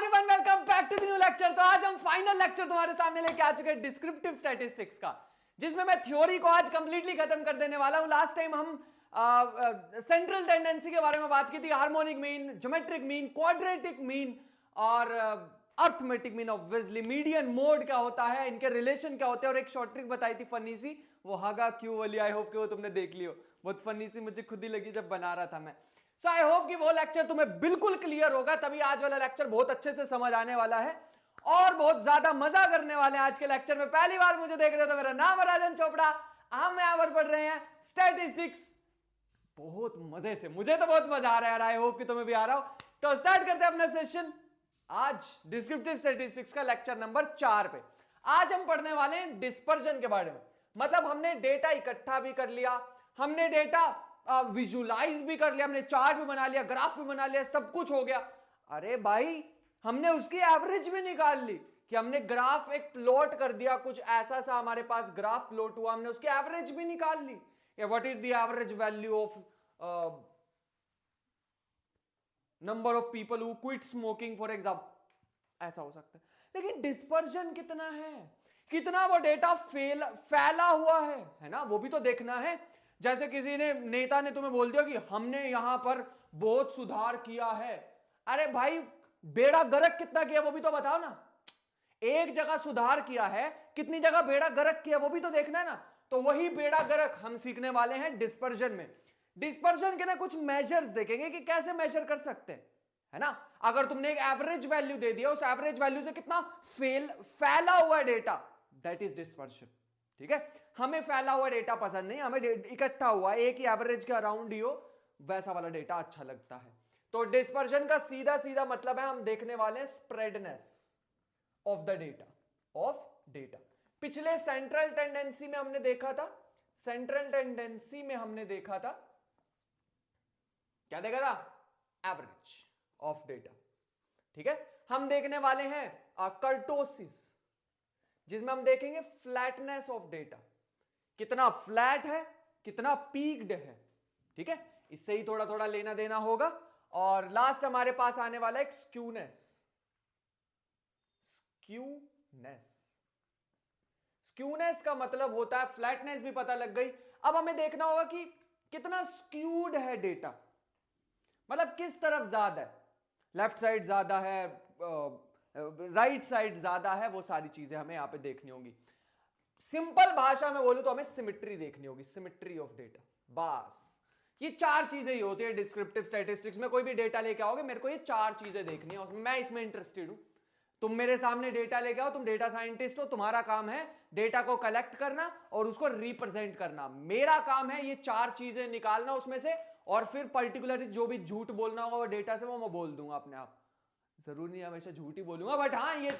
Everyone welcome back to the new lecture. तो आज हम फाइनल लेक्चर तुम्हारे सामने लेके आ चुके हैं डिस्क्रिप्टिव स्टैटिस्टिक्स का, जिसमें मैं थ्योरी को आज कंप्लीटली खत्म कर देने वाला हूं। लास्ट टाइम हम सेंट्रल टेंडेंसी के बारे में बात की थी, harmonic mean, geometric mean, quadratic mean और arithmetic mean. Obviously median mode क्या होता है, इनके रिलेशन क्या होते हैं, और एक शॉर्ट ट्रिक बताई थी फनी सी, वो हागा क्यों वाली। आई होप कि वो तुमने देख ली हो, बहुत फनी सी मुझे खुद ही लगी जब बना रहा था मैं। सो आई होप कि वो लेक्चर तुम्हें बिल्कुल क्लियर होगा, तभी आज वाला लेक्चर बहुत अच्छे से समझ आने वाला है और बहुत ज्यादा मजा करने वाले हैं आज के लेक्चर में। पहली बार मुझे देख रहे हो तो मेरा नाम है राजन चोपड़ा, हम यहाँ पर पढ़ रहे हैं स्टैटिस्टिक्स बहुत मजे से। मुझे तो बहुत मजा आ रहा है, आई होप कि तुम्हें भी आ रहा हो। तो स्टार्ट करते हैं अपना सेशन आज डिस्क्रिप्टिव स्टैटिस्टिक्स का लेक्चर नंबर 4 पे। आज हम पढ़ने वाले हैं डिस्पर्जन के बारे में। मतलब हमने डेटा इकट्ठा भी कर लिया, हमने डेटा विजुलाइज भी कर लिया, हमने चार्ट भी बना लिया, ग्राफ भी बना लिया, सब कुछ हो गया। अरे भाई हमने उसकी एवरेज भी निकाल ली कि हमने ग्राफ एक प्लॉट कर दिया, कुछ ऐसा सा हमारे पास ग्राफ प्लॉट हुआ, हमने उसकी एवरेज भी निकाल ली। What is the average value of number of people who quit smoking for example, ऐसा हो सकता है। लेकिन डिस्पर्जन कितना है, कितना वो डेटा फैला हुआ है ना, वो भी तो देखना है। जैसे किसी ने नेता ने तुम्हें बोल दिया कि हमने यहां पर बहुत सुधार किया है। अरे भाई बेड़ा गर्क कितना किया वो भी तो बताओ ना। एक जगह सुधार किया है, कितनी जगह बेड़ा गर्क किया वो भी तो देखना है ना। तो वही बेड़ा गर्क हम सीखने वाले हैं डिस्पर्जन में। डिस्पर्जन के ना कुछ मेजर्स देखेंगे कि कैसे मेजर कर सकते हैं, है ना। अगर तुमने एक एवरेज वैल्यू दे दिया, उस एवरेज वैल्यू से कितना फैला हुआ डेटा, दैट इज डिस्पर्जन। ठीक है, हमें फैला हुआ डेटा पसंद नहीं, हमें इकट्ठा हुआ एक ही एवरेज के अराउंड ही हो, वैसा वाला डेटा अच्छा लगता है। तो डिस्पर्जन का सीधा सीधा मतलब है हम देखने वाले हैं स्प्रेडनेस ऑफ द डेटा, पिछले सेंट्रल टेंडेंसी में हमने देखा था, क्या देखा था, एवरेज ऑफ डेटा। ठीक है, हम देखने वाले हैं कर्टोसिस, जिसमें हम देखेंगे फ्लैटनेस ऑफ डेटा, कितना फ्लैट है, कितना पीक्ड है। ठीक है, इससे ही थोड़ा थोड़ा लेना देना होगा। और लास्ट हमारे पास आने वाला है स्क्यूनेस का मतलब होता है, फ्लैटनेस भी पता लग गई। अब हमें देखना होगा कि कितना स्क्यूड है डेटा, मतलब किस तरफ ज्यादा है, लेफ्ट साइड ज्यादा है, राइट साइड ज्यादा है, वो सारी चीजें हमें यहां पे देखनी होंगी। सिंपल भाषा में बोलूं तो हमें सिमेट्री देखनी होगी, सिमेट्री ऑफ डेटा। बस ये चार चीजें ही होती है डिस्क्रिप्टिव स्टैटिस्टिक्स में। कोई भी डेटा लेके आओगे, मेरे को ये चार चीजें देखनी है, मैं इसमें इंटरेस्टेड हूं। तुम मेरे सामने डेटा लेके आओ, तुम डेटा साइंटिस्ट हो, तुम्हारा काम है डेटा को कलेक्ट करना और उसको रिप्रेजेंट करना। मेरा काम है ये चार चीजें निकालना उसमें से, और फिर पर्टिकुलरली जो भी झूठ बोलना होगा वो डेटा से वो मैं बोल दूंगा अपने आप। जरूर नहीं हमेशा झूठ ही बोलूंगा, बट हाँ ये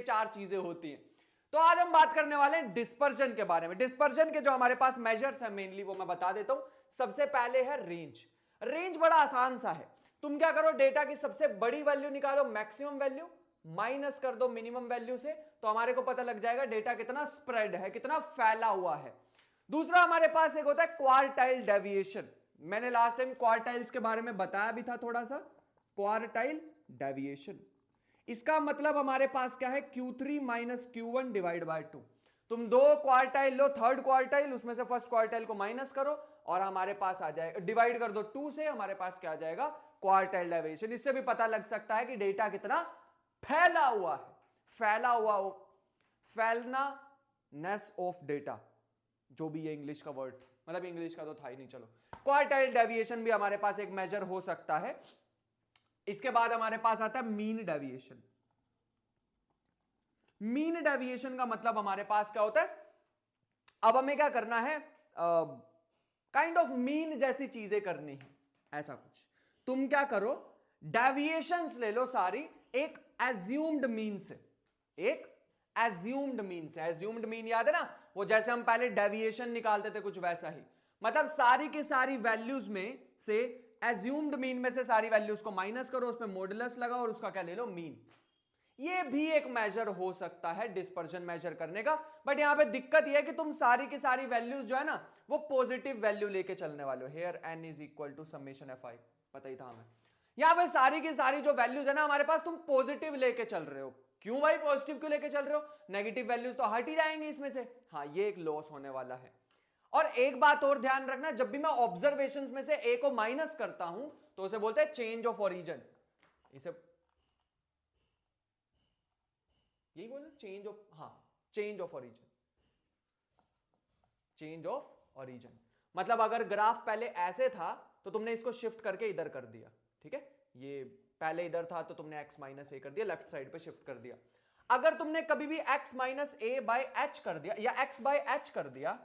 चार चीजें होती हैं। तो आज हम बात करने वाले हैं डिस्पर्जन के बारे में। डिस्पर्जन के जो हमारे पास मेजर्स हैं मेनली वो मैं बता देता हूं। सबसे पहले है रेंज बड़ा आसान सा है। तुम क्या करो, डेटा की सबसे बड़ी वैल्यू निकालो, मैक्सिमम वैल्यू माइनस कर दो मिनिमम वैल्यू से, तो हमारे को पता लग जाएगा डेटा कितना स्प्रेड है, कितना फैला हुआ है। दूसरा हमारे पास एक होता है क्वार्टाइल डेविएशन। मैंने लास्ट टाइम क्वार्टाइल्स के बारे में बताया भी था थोड़ा सा। क्वार्टाइल डेविएशन, इसका मतलब हमारे पास क्या है, Q3 minus Q1 divide by 2। तुम दो क्वार्टाइल लो, थर्ड क्वार्टाइल, उसमें से फर्स्ट क्वार्टाइल को माइनस करो और हमारे पास आ जाएगा, डिवाइड कर दो 2 से, हमारे पास क्या आ जाएगा, क्वार्टाइल डेविएशन। इससे भी पता लग सकता है कि डेटा कितना फैला हुआ है, फैलनानेस ऑफ डेटा, जो भी है इंग्लिश का वर्ड, मतलब इंग्लिश का तो था ही नहीं, चलो। क्वार्टाइल डेविएशन भी हमारे पास एक मेजर हो सकता है। इसके बाद हमारे पास आता है मीन डेविएशन। मीन डेविएशन का मतलब हमारे पास क्या होता है, अब हमें क्या करना है, काइंड ऑफ मीन जैसी चीजें करनी है, ऐसा कुछ। तुम क्या करो, डेविएशंस ले लो सारी एक एज्यूम्ड मीन से, एज्यूम्ड मीन याद है ना, वो जैसे हम पहले डेविएशन निकालते थे कुछ वैसा ही। मतलब सारी की सारी वैल्यूज में से एज्यूम्ड मीन में से सारी वैल्यूज को माइनस करो, उसमें मॉडुलस लगाओ और उसका क्या ले लो, मीन। ये भी एक मेजर हो सकता है डिस्पर्जन मेजर करने का। बट यहां पे दिक्कत यह है कि तुम सारी की सारी वैल्यूज जो है ना वो पॉजिटिव वैल्यू लेके चलने वाले हो। Here n is equal to summation fi, पता ही था हमें। यहां पे सारी की सारी जो वैल्यूज है ना हमारे पास, तुम पॉजिटिव लेके चल रहे हो। क्यों भाई पॉजिटिव क्यों लेके चल रहे हो? नेगेटिव वैल्यूज तो हट ही जाएंगे इसमें से। हाँ, ये एक लॉस होने वाला है। और एक बात और ध्यान रखना, जब भी मैं ऑब्जर्वेशंस में से ए को माइनस करता हूं तो उसे बोलते हैं चेंज ऑफ ओरिजिन। इसे यही बोलना, चेंज ऑफ, हाँ, change of origin. Change of origin मतलब अगर ग्राफ पहले ऐसे था तो तुमने इसको शिफ्ट करके इधर कर दिया, ठीक है? ये पहले इधर था तो तुमने x माइनस ए कर दिया, लेफ्ट साइड पे शिफ्ट कर दिया। अगर तुमने कभी भी x minus A by H कर दिया या x बाय एच कर दिया,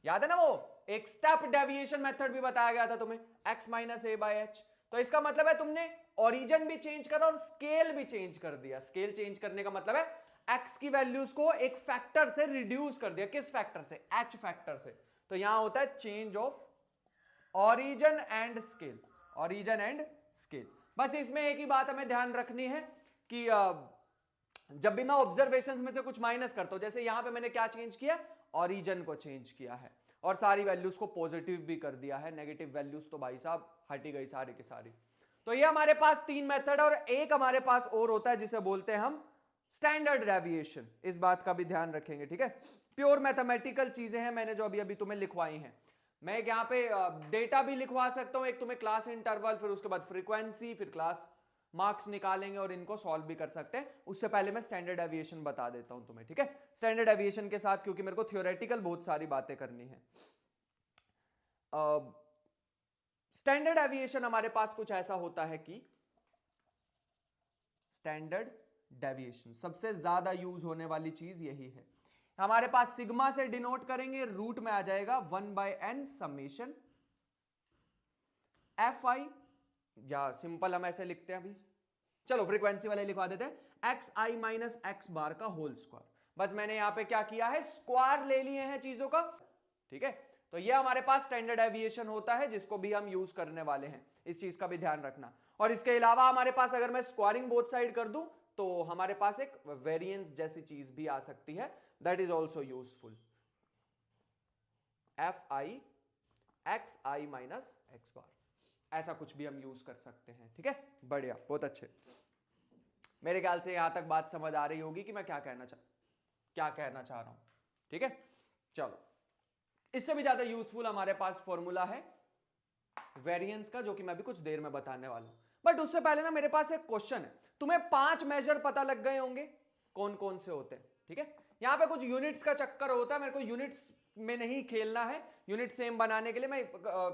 याद है ना वो एक स्टेप डेविएशन मेथड भी बताया गया था तुम्हें, x minus A by H. तो इसका मतलब है तुमने ओरिजिन भी चेंज करा और स्केल भी चेंज कर दिया। स्केल चेंज करने का मतलब है x की वैल्यूज को एक फैक्टर से रिड्यूस कर दिया। किस फैक्टर से? h फैक्टर से। तो यहां होता है change of origin and scale. Origin and scale. बस इसमें एक ही बात हमें ध्यान रखनी है कि जब भी मैं ऑब्जर्वेशंस में से कुछ माइनस करता हूं, जैसे यहां पे मैंने क्या चेंज किया, ओरिजिन को चेंज किया है और सारी वैल्यूज को पॉजिटिव भी कर दिया है। नेगेटिव वैल्यूज तो भाई साहब हटी गई सारी की सारी। तो ये हमारे पास 3 मेथड और एक हमारे पास और होता है जिसे बोलते हैं हम स्टैंडर्ड डेविएशन। इस बात का भी ध्यान रखेंगे, ठीक है? प्योर मैथमेटिकल चीजें हैं मैंने जो अभी अभी तुम्हें लिखवाई हैं। मैं यहाँ पे डेटा भी लिखवा सकता हूं, एक तुम्हें क्लास इंटरवल, फिर उसके बाद फ्रीक्वेंसी, फिर क्लास मार्क्स निकालेंगे और इनको सॉल्व भी कर सकते हैं। उससे पहले मैं स्टैंडर्ड डेविएशन बता देता हूं तुम्हें, ठीक है? स्टैंडर्ड डेविएशन के साथ क्योंकि मेरे को थ्योरेटिकल बहुत सारी बातें करनी है। स्टैंडर्ड डेविएशन हमारे पास कुछ ऐसा होता है कि स्टैंडर्ड डेविएशन सबसे ज्यादा यूज होने वाली चीज यही है। हमारे पास सिग्मा से डिनोट करेंगे, रूट में आ जाएगा 1/n समेशन fi, या सिंपल हम ऐसे लिखते हैं अभी, चलो फ्रीक्वेंसी वाले लिखवा देते हैं, xi माइनस एक्स बार का होल स्क्वायर। बस मैंने यहां पे क्या किया है, स्क्वायर ले लिए हैं चीजों का, ठीक है? तो ये हमारे पास स्टैंडर्ड डेविएशन होता है जिसको भी हम यूज करने वाले हैं। इस चीज का भी ध्यान रखना। और इसके अलावा हमारे पास अगर मैं स्क्वायरिंग बोथ साइड कर दूं तो हमारे पास एक वेरिएंस जैसी चीज भी आ सकती है, that is also useful. fi xi minus x bar, ऐसा कुछ भी हम यूज कर सकते हैं, ठीक है? बढ़िया, बहुत अच्छे। मेरे ख्याल से यहां तक बात समझ आ रही होगी कि मैं क्या कहना चाह रहा हूं, ठीक है? चलो, इससे भी ज्यादा यूजफुल हमारे पास फॉर्मूला है वेरिएंस का, जो कि मैं अभी कुछ देर में बताने वाला हूं। बट उससे पहले ना मेरे पास एक क्वेश्चन है। तुम्हें 5 मेजर पता लग गए होंगे कौन कौन से होते हैं, ठीक है? यहां पे कुछ यूनिट्स का चक्कर होता है, मेरे को यूनिट्स में नहीं खेलना है। यूनिट सेम बनाने के लिए मैं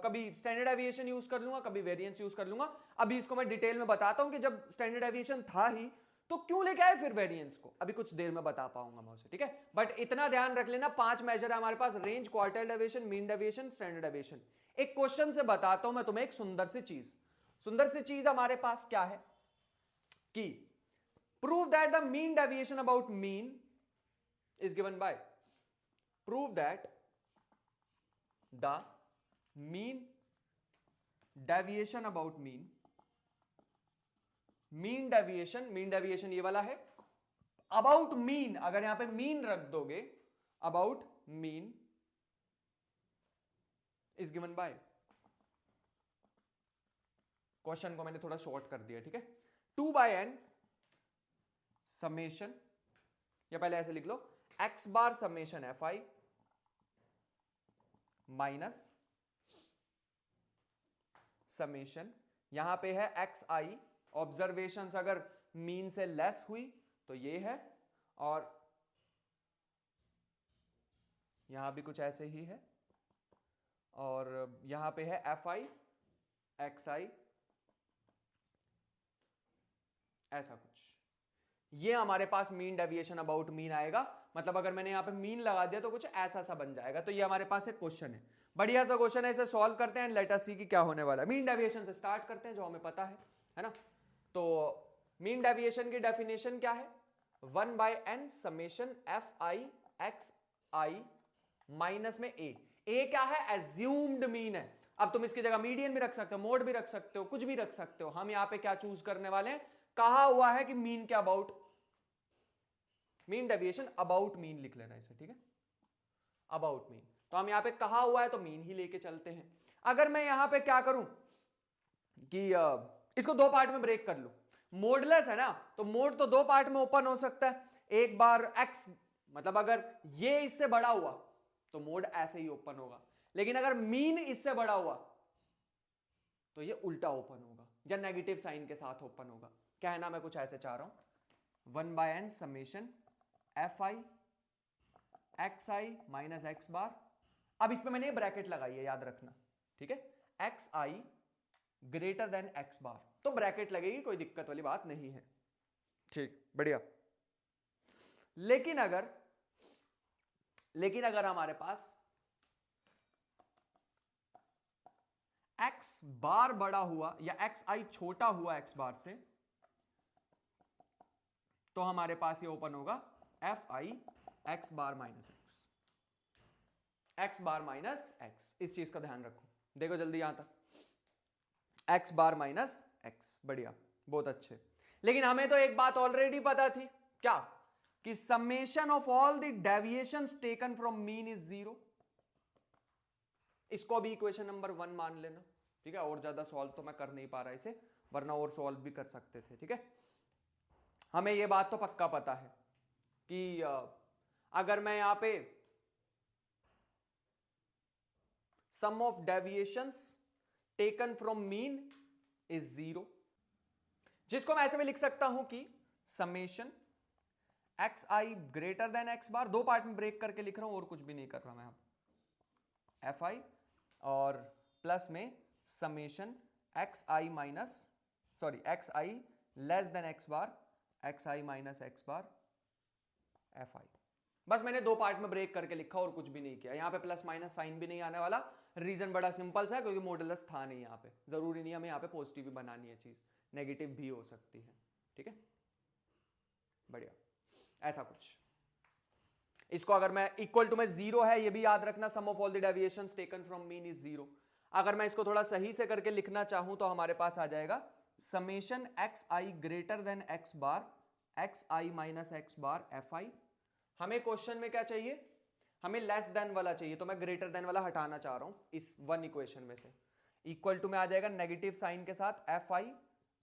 कभी स्टैंडर्ड डेविएशन यूज कर लूंगा, कभी वेरिएंस यूज कर लूंगा। अभी इसको मैं डिटेल में बताता हूं कि जब स्टैंडर्ड डेविएशन था ही तो क्यों लेके आए फिर वेरिएंस को, अभी कुछ देर में बता पाऊंगा मैं उसे, ठीक है? बट इतना ध्यान रख लेना, 5 मेजर है हमारे पास, range, quartile deviation, mean deviation, standard deviation. एक क्वेश्चन से बताता हूं मैं तुम्हें एक सुंदर सी चीज हमारे पास क्या है कि prove that the mean deviation about mean is given by, prove that the mean deviation about mean deviation ये वाला है, about mean अगर यहां पे mean रख दोगे, about mean is given by, question को मैंने थोड़ा शॉर्ट कर दिया, ठीक है? 2/n समेशन, या पहले ऐसे लिख लो, x बार समेशन fi माइनस समेशन, यहां पे है xi, ऑब्जर्वेशंस अगर मीन से लेस हुई तो ये है, और यहां भी कुछ ऐसे ही है, और यहां पे है fi xi, ऐसा कुछ। ये हमारे पास मीन डेविएशन अबाउट मीन आएगा। मतलब अगर मैंने यहां पे मीन लगा दिया तो कुछ ऐसा सा बन जाएगा। तो ये हमारे पास एक क्वेश्चन है, बढ़िया सा क्वेश्चन है, इसे सॉल्व करते हैं, लेट अस सी कि क्या होने वाला है। मीन डेविएशन से स्टार्ट करते हैं जो हमें पता है ना? तो मीन डेविएशन की डेफिनेशन क्या है? 1/n summation fi xi minus में a क्या है? एज्यूम्ड मीन है। अब तुम इसकी जगह मीडियन भी रख सकते हो, मोड भी रख सकते हो, कुछ भी रख सकते हो। हम यहां पे क्या चूज करने वाले हैं? कहा हुआ है कि मीन के about, mean deviation about mean लिख लेना इसे, ठीक है? अबाउट मीन, तो हम यहां पे कहा हुआ है तो मीन ही लेके चलते हैं। अगर मैं यहां पे क्या करूं कि इसको दो पार्ट में ब्रेक कर लो, मोडलेस है ना, तो मोड तो दो पार्ट में ओपन हो सकता है। एक बार x मतलब अगर ये इससे बड़ा हुआ तो मोड ऐसे ही ओपन होगा, लेकिन अगर मीन इससे बड़ा हुआ तो ये उल्टा ओपन होगा या नेगेटिव साइन के साथ ओपन होगा। कहना मैं कुछ ऐसे चाह रहा हूं, 1/n summation fi xi minus x bar. अब इसमें मैंने ब्रैकेट लगाई है, याद रखना, ठीक है, xi greater than x bar, तो ब्रैकेट लगेगी, कोई दिक्कत वाली बात नहीं है, ठीक, बढ़िया। लेकिन अगर हमारे पास एक्स बार बड़ा हुआ या एक्स आई छोटा हुआ एक्स बार से, तो हमारे पास ये ओपन होगा F i x bar minus x, x bar minus x, इस चीज का ध्यान रखो। देखो जल्दी यहां तक, एक्स बार माइनस एक्स, बढ़िया, बहुत अच्छे। लेकिन हमें तो एक बात ऑलरेडी पता थी, क्या, कि summation of all the deviations taken from mean is 0। इसको भी इक्वेशन नंबर 1 मान लेना, ठीक है। और ज्यादा सॉल्व तो मैं कर नहीं पा रहा इसे, वरना और सॉल्व भी कर सकते थे, ठीक है। हमें यह बात तो पक्का पता है कि अगर मैं यहां पे sum of deviations taken from mean is 0, जिसको मैं ऐसे में लिख सकता हूं कि summation x i greater than x bar, दो पार्ट में ब्रेक करके लिख रहा हूं और कुछ भी नहीं कर रहा मैं यहां पे, एफ आई और प्लस में summation x i minus sorry x i less than x bar x i minus x bar f आई। बस मैंने दो पार्ट में ब्रेक करके लिखा और कुछ भी नहीं किया। यहां पे प्लस माइनस साइन भी नहीं आने वाला, रीजन बड़ा सिंपल सा है, क्योंकि मॉडुलस था नहीं यहां पे, जरूरी नहीं हमें यहां पे पॉजिटिव भी बनानी है चीज, नेगेटिव भी हो सकती है, ठीक है, बढ़िया, ऐसा कुछ। इसको अगर मैं इक्वल टू में 0 है, ये भी याद रखना, sum of all the deviations taken from mean is 0। अगर मैं इसको थोड़ा सही से करके लिखना चाहूं तो हमारे पास आ जाएगा summation x i greater than x bar x i minus x bar f आई। हमें क्वेश्चन में क्या चाहिए, हमें लेस देन वाला चाहिए, तो मैं ग्रेटर देन वाला हटाना चाह रहा हूं इस वन इक्वेशन में से। इक्वल टू में आ जाएगा नेगेटिव साइन के साथ f i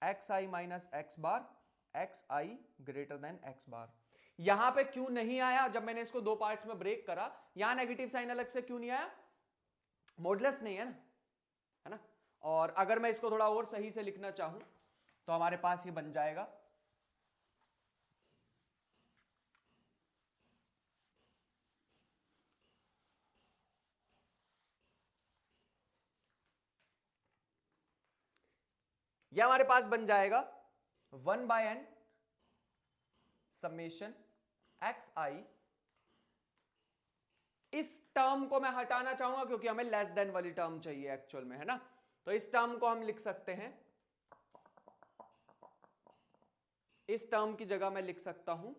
x i minus x bar x i greater than x bar. यहां पे क्यों नहीं आया, जब मैंने इसको दो पार्ट्स में ब्रेक करा, यहां नेगेटिव साइन अलग से क्यों नहीं आया, मॉडुलस नहीं है ना, है ना। और अगर मैं इसको थोड़ा और सही से लिखना चाहूं तो हमारे पास ये बन जाएगा यह हमारे पास बन जाएगा 1/n समेशन एक्स आई। इस टर्म को मैं हटाना चाहूंगा क्योंकि हमें लेस देन वाली टर्म चाहिए एक्चुअल में, है ना। तो इस टर्म को हम लिख सकते हैं, इस टर्म की जगह मैं लिख सकता हूं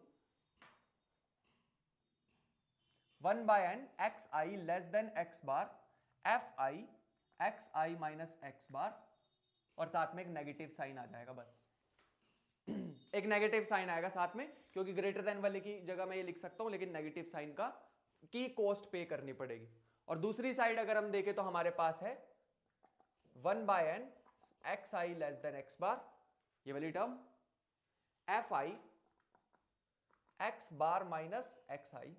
1/n x i less than x bar f i x i minus x bar, और साथ में एक नेगेटिव साइन आ जाएगा, बस एक नेगेटिव साइन आएगा साथ में, क्योंकि ग्रेटर देन वाले की जगह मैं ये लिख सकता हूं, लेकिन नेगेटिव साइन का की कॉस्ट पे करनी पड़ेगी। और दूसरी साइड अगर हम देखें तो हमारे पास है 1/n x i less than x bar, ये वाली term f i x bar minus x i,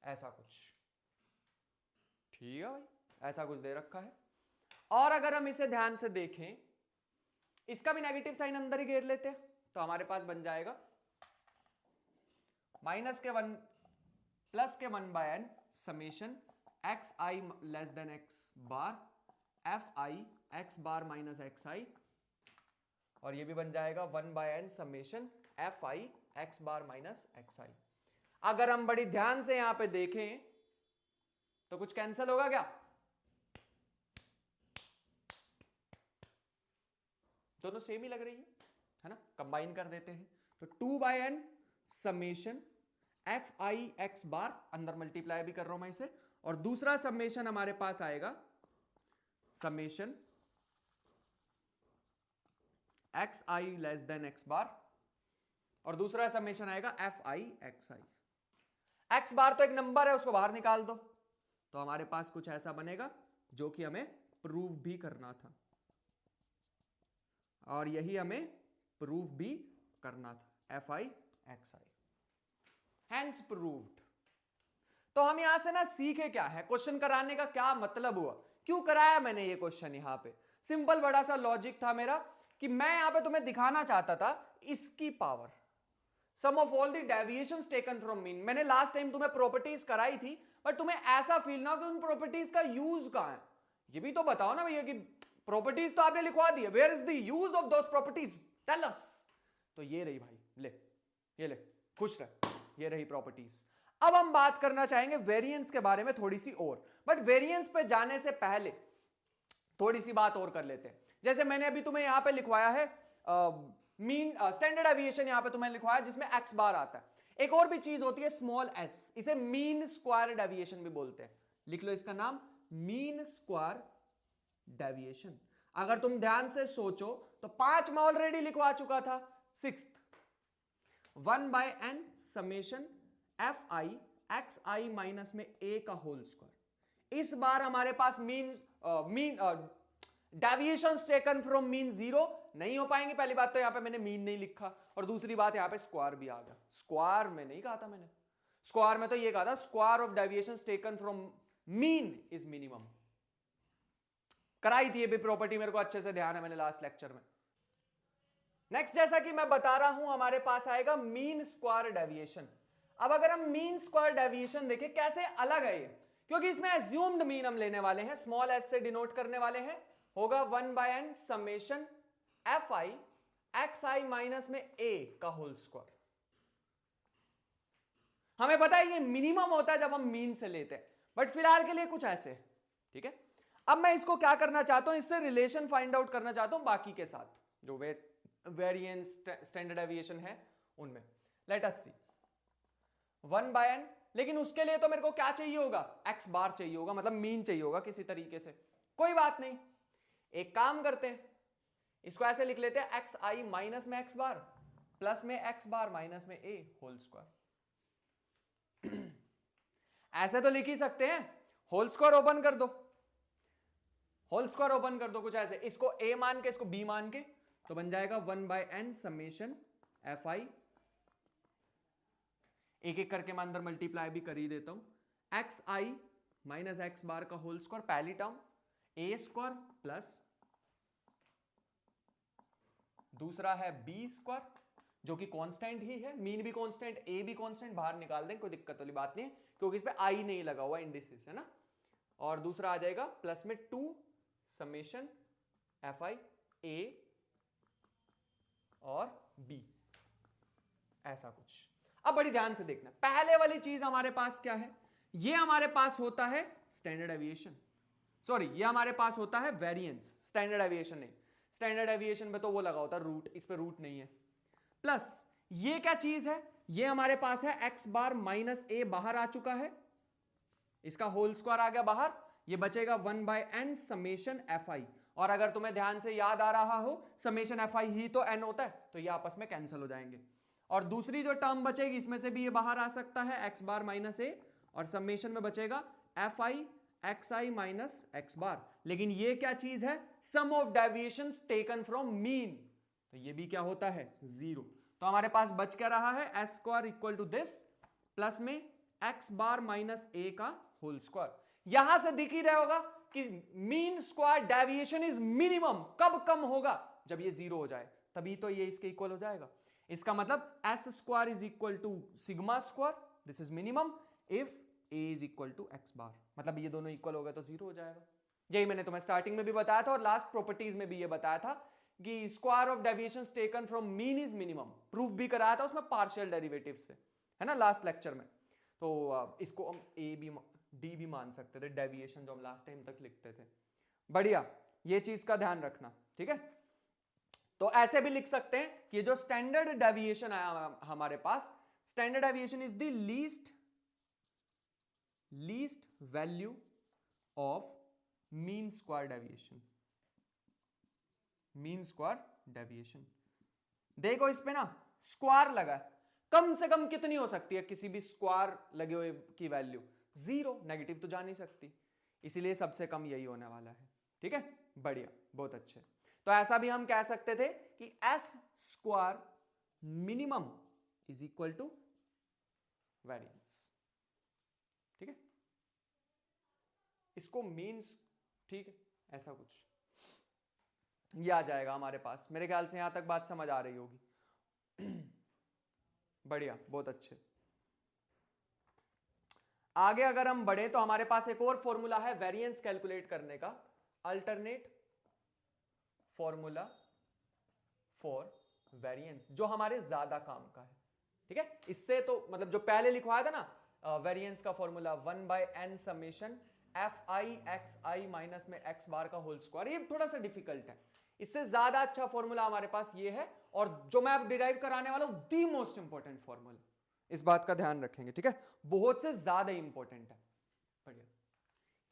ऐसा कुछ, ठीक है भाई, ऐसा कुछ दे रखा है। और अगर हम इसे ध्यान से देखें, इसका भी नेगेटिव साइन अंदर ही घेर लेते हैं, तो हमारे पास बन जाएगा माइनस के 1 प्लस के 1/n summation x i less than x bar f i x bar minus x i, और ये भी बन जाएगा 1/n summation f i x bar minus x i. अगर हम बड़ी ध्यान से यहां पे देखें तो कुछ कैंसिल होगा क्या, दोनों सेम ही लग रही है ना, कंबाइन कर देते हैं। तो 2/n summation f i x bar, अंदर मल्टीप्लाई भी कर रहा हूं मैं इसे, और दूसरा समेशन हमारे पास आएगा summation x i less than x bar, और दूसरा समेशन आएगा f i x i. X bar तो एक नंबर है, उसको बाहर निकाल दो, तो हमारे पास कुछ ऐसा बनेगा जो कि हमें प्रूव भी करना था। और यही हमें प्रूफ भी करना था, f i x i, hence proved. तो हम यहां से ना सीखे क्या है, क्वेश्चन कराने का क्या मतलब हुआ, क्यों कराया मैंने ये क्वेश्चन यहां पे। सिंपल बड़ा सा लॉजिक था मेरा कि मैं यहां पे तुम्हें दिखाना चाहता था इसकी power, sum of all the deviations taken from mean. मैंने लास्ट टाइम तुम्हें प्रॉपर्टीज कराई थी, बट तुम्हें ऐसा फील ना हो कि उन प्रॉपर्टीज का यूज कहां है। ये भी तो बताओ ना भैया कि प्रॉपर्टीज तो आपने लिखवा दी है, where is the use of those properties, tell us. तो ये रही भाई, ले ये ले, खुश रह, ये रही प्रॉपर्टीज। अब हम बात करना चाहेंगे वेरिएंस के बारे में थोड़ी सी और, बट वेरिएंस पे जाने से पहले थोड़ी सी बात और कर लेते हैं। जैसे मैंने अभी तुम्हें यहां पे लिखवाया है मीन स्टैंडर्ड एविएशन, यहां पे तुम्हें लिखवाया जिसमें एक्स बार आता है। एक और भी चीज होती है स्मॉल एस, इसे मीन स्क्वायर डेविएशन भी बोलते हैं। लिख लो इसका नाम, मीन स्क्वायर डेविएशन। अगर तुम ध्यान से सोचो तो 5 में ऑलरेडी लिखवा चुका था, 6th 1/n summation f i x i minus में ए का होल स्क्वायर। इस बार हमारे पास mean deviations taken from mean 0 नहीं हो पाएंगे। पहली बात तो यहां पे मैंने मीन नहीं लिखा, और दूसरी बात यहां पे स्क्वायर भी आ गया। स्क्वायर में नहीं कहा था मैंने, स्क्वायर में तो ये कहा था square of deviations taken from mean is minimum. कराई थी ये भी प्रॉपर्टी, मेरे को अच्छे से ध्यान है, मैंने लास्ट लेक्चर में। नेक्स्ट, जैसा कि मैं बता रहा हूं, हमारे पास आएगा मीन स्क्वायर डेविएशन। अब अगर हम मीन स्क्वायर डेविएशन देखें कैसे अलग है ये, क्योंकि इसमें एज्यूम्ड मीन हम लेने वाले हैं, स्मॉल एस से डिनोट करने वाले हैं, होगा 1/n summation f i x i minus में ए का होल स्क्वायर। हमें पता है ये मिनिमम होता है जब हम मीन से लेते हैं, बट फिलहाल के लिए कुछ ऐसे, ठीक है। अब मैं इसको क्या करना चाहता हूं, इससे रिलेशन फाइंड आउट करना चाहता हूं बाकी के साथ, जो वेरिएंस स्टैंडर्ड डेविएशन है उनमें। लेट अस सी 1/n, लेकिन उसके लिए तो मेरे को क्या चाहिए होगा, x बार चाहिए होगा, मतलब मीन चाहिए होगा किसी तरीके से। कोई बात नहीं, एक काम करते हैं, इसको ऐसे लिख लेते हैं, एक्स आई माइनस में एक्स बार प्लस में एक्स बार माइनस में ए होल स्क्वायर। ऐसे तो लिख ही सकते हैं, होल स्क्वायर ओपन कर दो, होल स्क्वायर ओपन कर दो कुछ ऐसे, इसको a मान के इसको b मान के, तो बन जाएगा 1/n समेशन एफ आई, एक एक करके मैं अंदर मल्टीप्लाई भी कर ही देता हूं, x i minus x bar का होल स्क्वायर, पहली टर्म ए स्क्वायर प्लस दूसरा है बी स्क्वायर, जो कि कांस्टेंट ही है, मीन भी कांस्टेंट, ए भी कांस्टेंट, बाहर निकाल दें कोई दिक्कत वाली बात नहीं है, क्योंकि इस पे आई नहीं लगा हुआ इंडिसेस है ना। और दूसरा आ जाएगा प्लस में 2 समेशन एफ आई ए और बी, ऐसा कुछ। अब बड़ी ध्यान से देखना, पहले वाली चीज हमारे पास क्या है, ये हमारे पास होता है स्टैंडर्ड एविएशन, सॉरी ये हमारे पास होता है वेरिएंस, स्टैंडर्ड एविएशन नहीं। स्टैंडर्ड एविएशन में तो वो लगा होता है रूट, इस पे रूट नहीं है। प्लस ये क्या चीज है, ये हमारे पास है एक्स बार माइनस ए, बाहर आ चुका है, इसका होल स्क्वायर आ गया बाहर, ये बचेगा 1/n समेशन एफ आई। और अगर तुम्हें ध्यान से याद आ रहा हो, समेशन एफ आई ही तो n होता है, तो ये आपस में कैंसिल हो जाएंगे। और दूसरी जो टर्म बचेगी इसमें से भी ये बाहर आ सकता है, एक्स बार माइनस ए, और समेशन में बचेगा f i x i minus x bar. लेकिन ये क्या चीज है, sum of deviations taken from mean, तो ये भी क्या होता है 0। तो हमारे पास बच क्या रहा है, s square equal to this plus में एक्स बार माइनस ए का होल स्क्वायर। यहां से दिख ही रहा होगा कि mean square deviation is minimum कब कम होगा, जब ये 0 हो जाए, तभी तो ये इसके इक्वल हो जाएगा। इसका मतलब s square is equal to sigma square, this is minimum if a is equal to x bar, मतलब ये दोनों इक्वल हो गए तो 0 हो जाएगा। यही मैंने तुम्हें स्टार्टिंग में भी बताया था और लास्ट प्रॉपर्टीज में भी ये बताया था कि square of deviations taken from mean is minimum, proof भी कराया था उसमें पार्शियल डेरिवेटिव से, है ना, लास्ट लेक्चर में। तो इसको हम ए बी डी भी मान सकते थे, डेविएशन जो हम लास्ट टाइम तक लिखते थे। बढ़िया, ये चीज का ध्यान रखना, ठीक है। तो ऐसे भी लिख सकते हैं कि जो स्टैंडर्ड डेविएशन आया हमारे पास, standard deviation is the least value of mean square deviation, mean square deviation. देखो इस पे ना स्क्वायर लगा है, कम से कम कितनी हो सकती है किसी भी स्क्वायर लगे हुए की वैल्यू, 0, नेगेटिव तो जा नहीं सकती, इसीलिए सबसे कम यही होने वाला है, ठीक है। बढ़िया, बहुत अच्छे। तो ऐसा भी हम कह सकते थे कि s square minimum is equal to variance. ठीक है, इसको मीन्स, ठीक है, ऐसा कुछ ये आ जाएगा हमारे पास। मेरे ख्याल से यहां तक बात समझ आ रही होगी। बढ़िया, बहुत अच्छे। आगे अगर हम बढ़े तो हमारे पास एक और फॉर्मूला है वेरिएंस कैलकुलेट करने का, अल्टरनेट फॉर्मूला फॉर वेरिएंस, जो हमारे ज्यादा काम का है। ठीक है, इससे तो मतलब जो पहले लिखवाया था ना वेरिएंस का formula 1/n summation f i x i minus में एक्स बार का होल स्क्वायर, ये थोड़ा सा डिफिकल्ट है। इससे ज्यादा अच्छा फॉर्मूला हमारे पास ये है, और जो मैं अब डिराइव कराने वाला हूं दी मोस्ट इंपॉर्टेंट फॉर्मूला, इस बात का ध्यान रखेंगे। ठीक है, बहुत से ज्यादा इंपॉर्टेंट है। बढ़िया,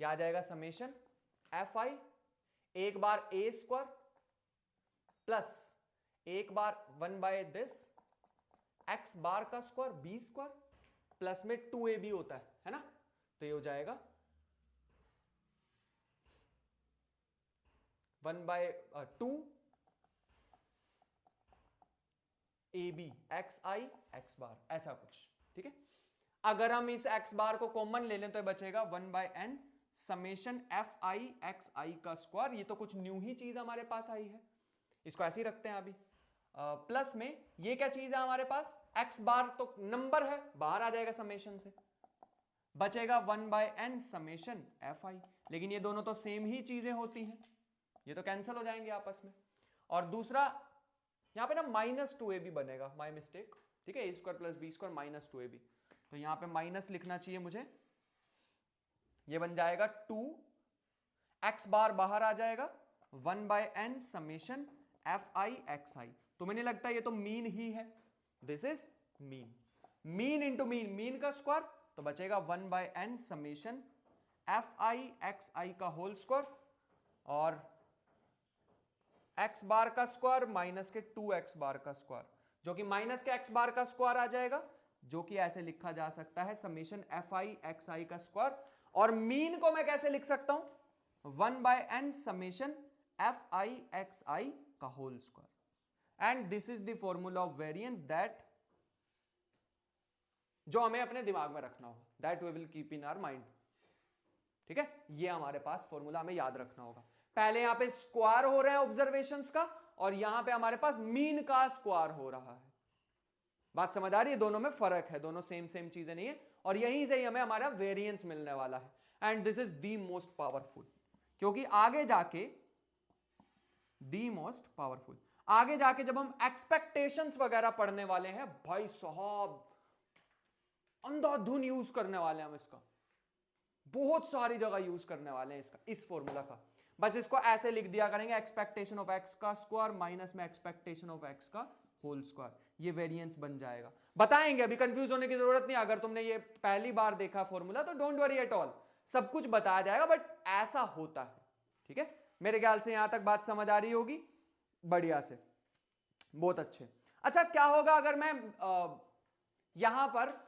यह आ जाएगा समेशन एफ आई एक बार ए स्क्वायर प्लस एक बार 1/this एक्स बार का स्क्वायर बी स्क्वायर प्लस में 2ab होता है ना, तो ये हो जाएगा 1/2 ab x i x bar, ऐसा कुछ। ठीक है, अगर हम इस एक्स बार को कॉमन ले लें तो बचेगा 1/n summation f i x i का स्क्वायर। ये तो कुछ न्यू ही चीज हमारे पास आई है, इसको ऐसे ही रखते हैं अभी। प्लस में ये क्या चीज है हमारे पास, एक्स बार तो नंबर है, बाहर आ जाएगा समेशन से, बचेगा 1/n समेशन एफ आई। लेकिन ये दोनों तो सेम ही चीजें होती हैं, ये तो कैंसिल हो जाएंगे आपस में। और दूसरा यहां पे ना -2ab बनेगा, माय मिस्टेक। ठीक है, a square plus b square -2ab, तो यहां पे माइनस लिखना चाहिए मुझे। ये बन जाएगा 2 एक्स बार बाहर आ जाएगा 1/n summation f i x i. तुम्हें नहीं लगता ये तो मीन ही है, this is mean, mean into mean, mean का स्क्वायर, तो बचेगा 1/n summation f i x i का होल स्क्वायर और एक्स बार का स्क्वायर माइनस के 2x बार का स्क्वायर, जो कि माइनस के एक्स बार का स्क्वायर आ जाएगा, जो कि ऐसे लिखा जा सकता है summation f i x i का स्क्वायर। और मीन को मैं कैसे लिख सकता हूं, 1/n summation f i x i का whole square. And this is the formula of variance that, जो हमें अपने दिमाग में रखना होगा, that we will keep in our mind. ठीक है, ये हमारे पास फॉर्मूला हमें याद रखना होगा। पहले यहां पे स्क्वायर हो रहे हैं ऑब्जर्वेशंस का, और यहां पे हमारे पास मीन का स्क्वायर हो रहा है। बात समझ आ रही है, दोनों में फर्क है, दोनों सेम सेम चीजें नहीं है, और यहीं से ही हमें हमारा वेरिएंस मिलने वाला है। And this is the most powerful, क्योंकि आगे जाके दी मोस्ट पावरफुल, आगे जाके जब हम एक्सपेक्टेशंस वगैरह पढ़ने वाले हैं, भाई साहब अंधाधुन यूज करने वाले हैं हम इसका, बहुत सारी जगह यूज करने वाले हैं इसका, इस फॉर्मूला का। बस इसको ऐसे लिख दिया करेंगे, एक्सपेक्टेशन ऑफ एक्स का स्क्वायर माइनस में एक्सपेक्टेशन ऑफ एक्स का होल स्क्वायर, ये वेरिएंस बन जाएगा। बताएंगे, अभी कंफ्यूज होने की जरूरत नहीं। अगर तुमने ये पहली बार देखा फॉर्मूला तो डोंट वरी एट ऑल, सब कुछ बताया जाएगा, बट ऐसा होता है। ठीक है, मेरे ख्याल से यहां तक बात समझ आ रही होगी, बढ़िया से, बहुत अच्छे। अच्छा, क्या होगा अगर मैं यहां पर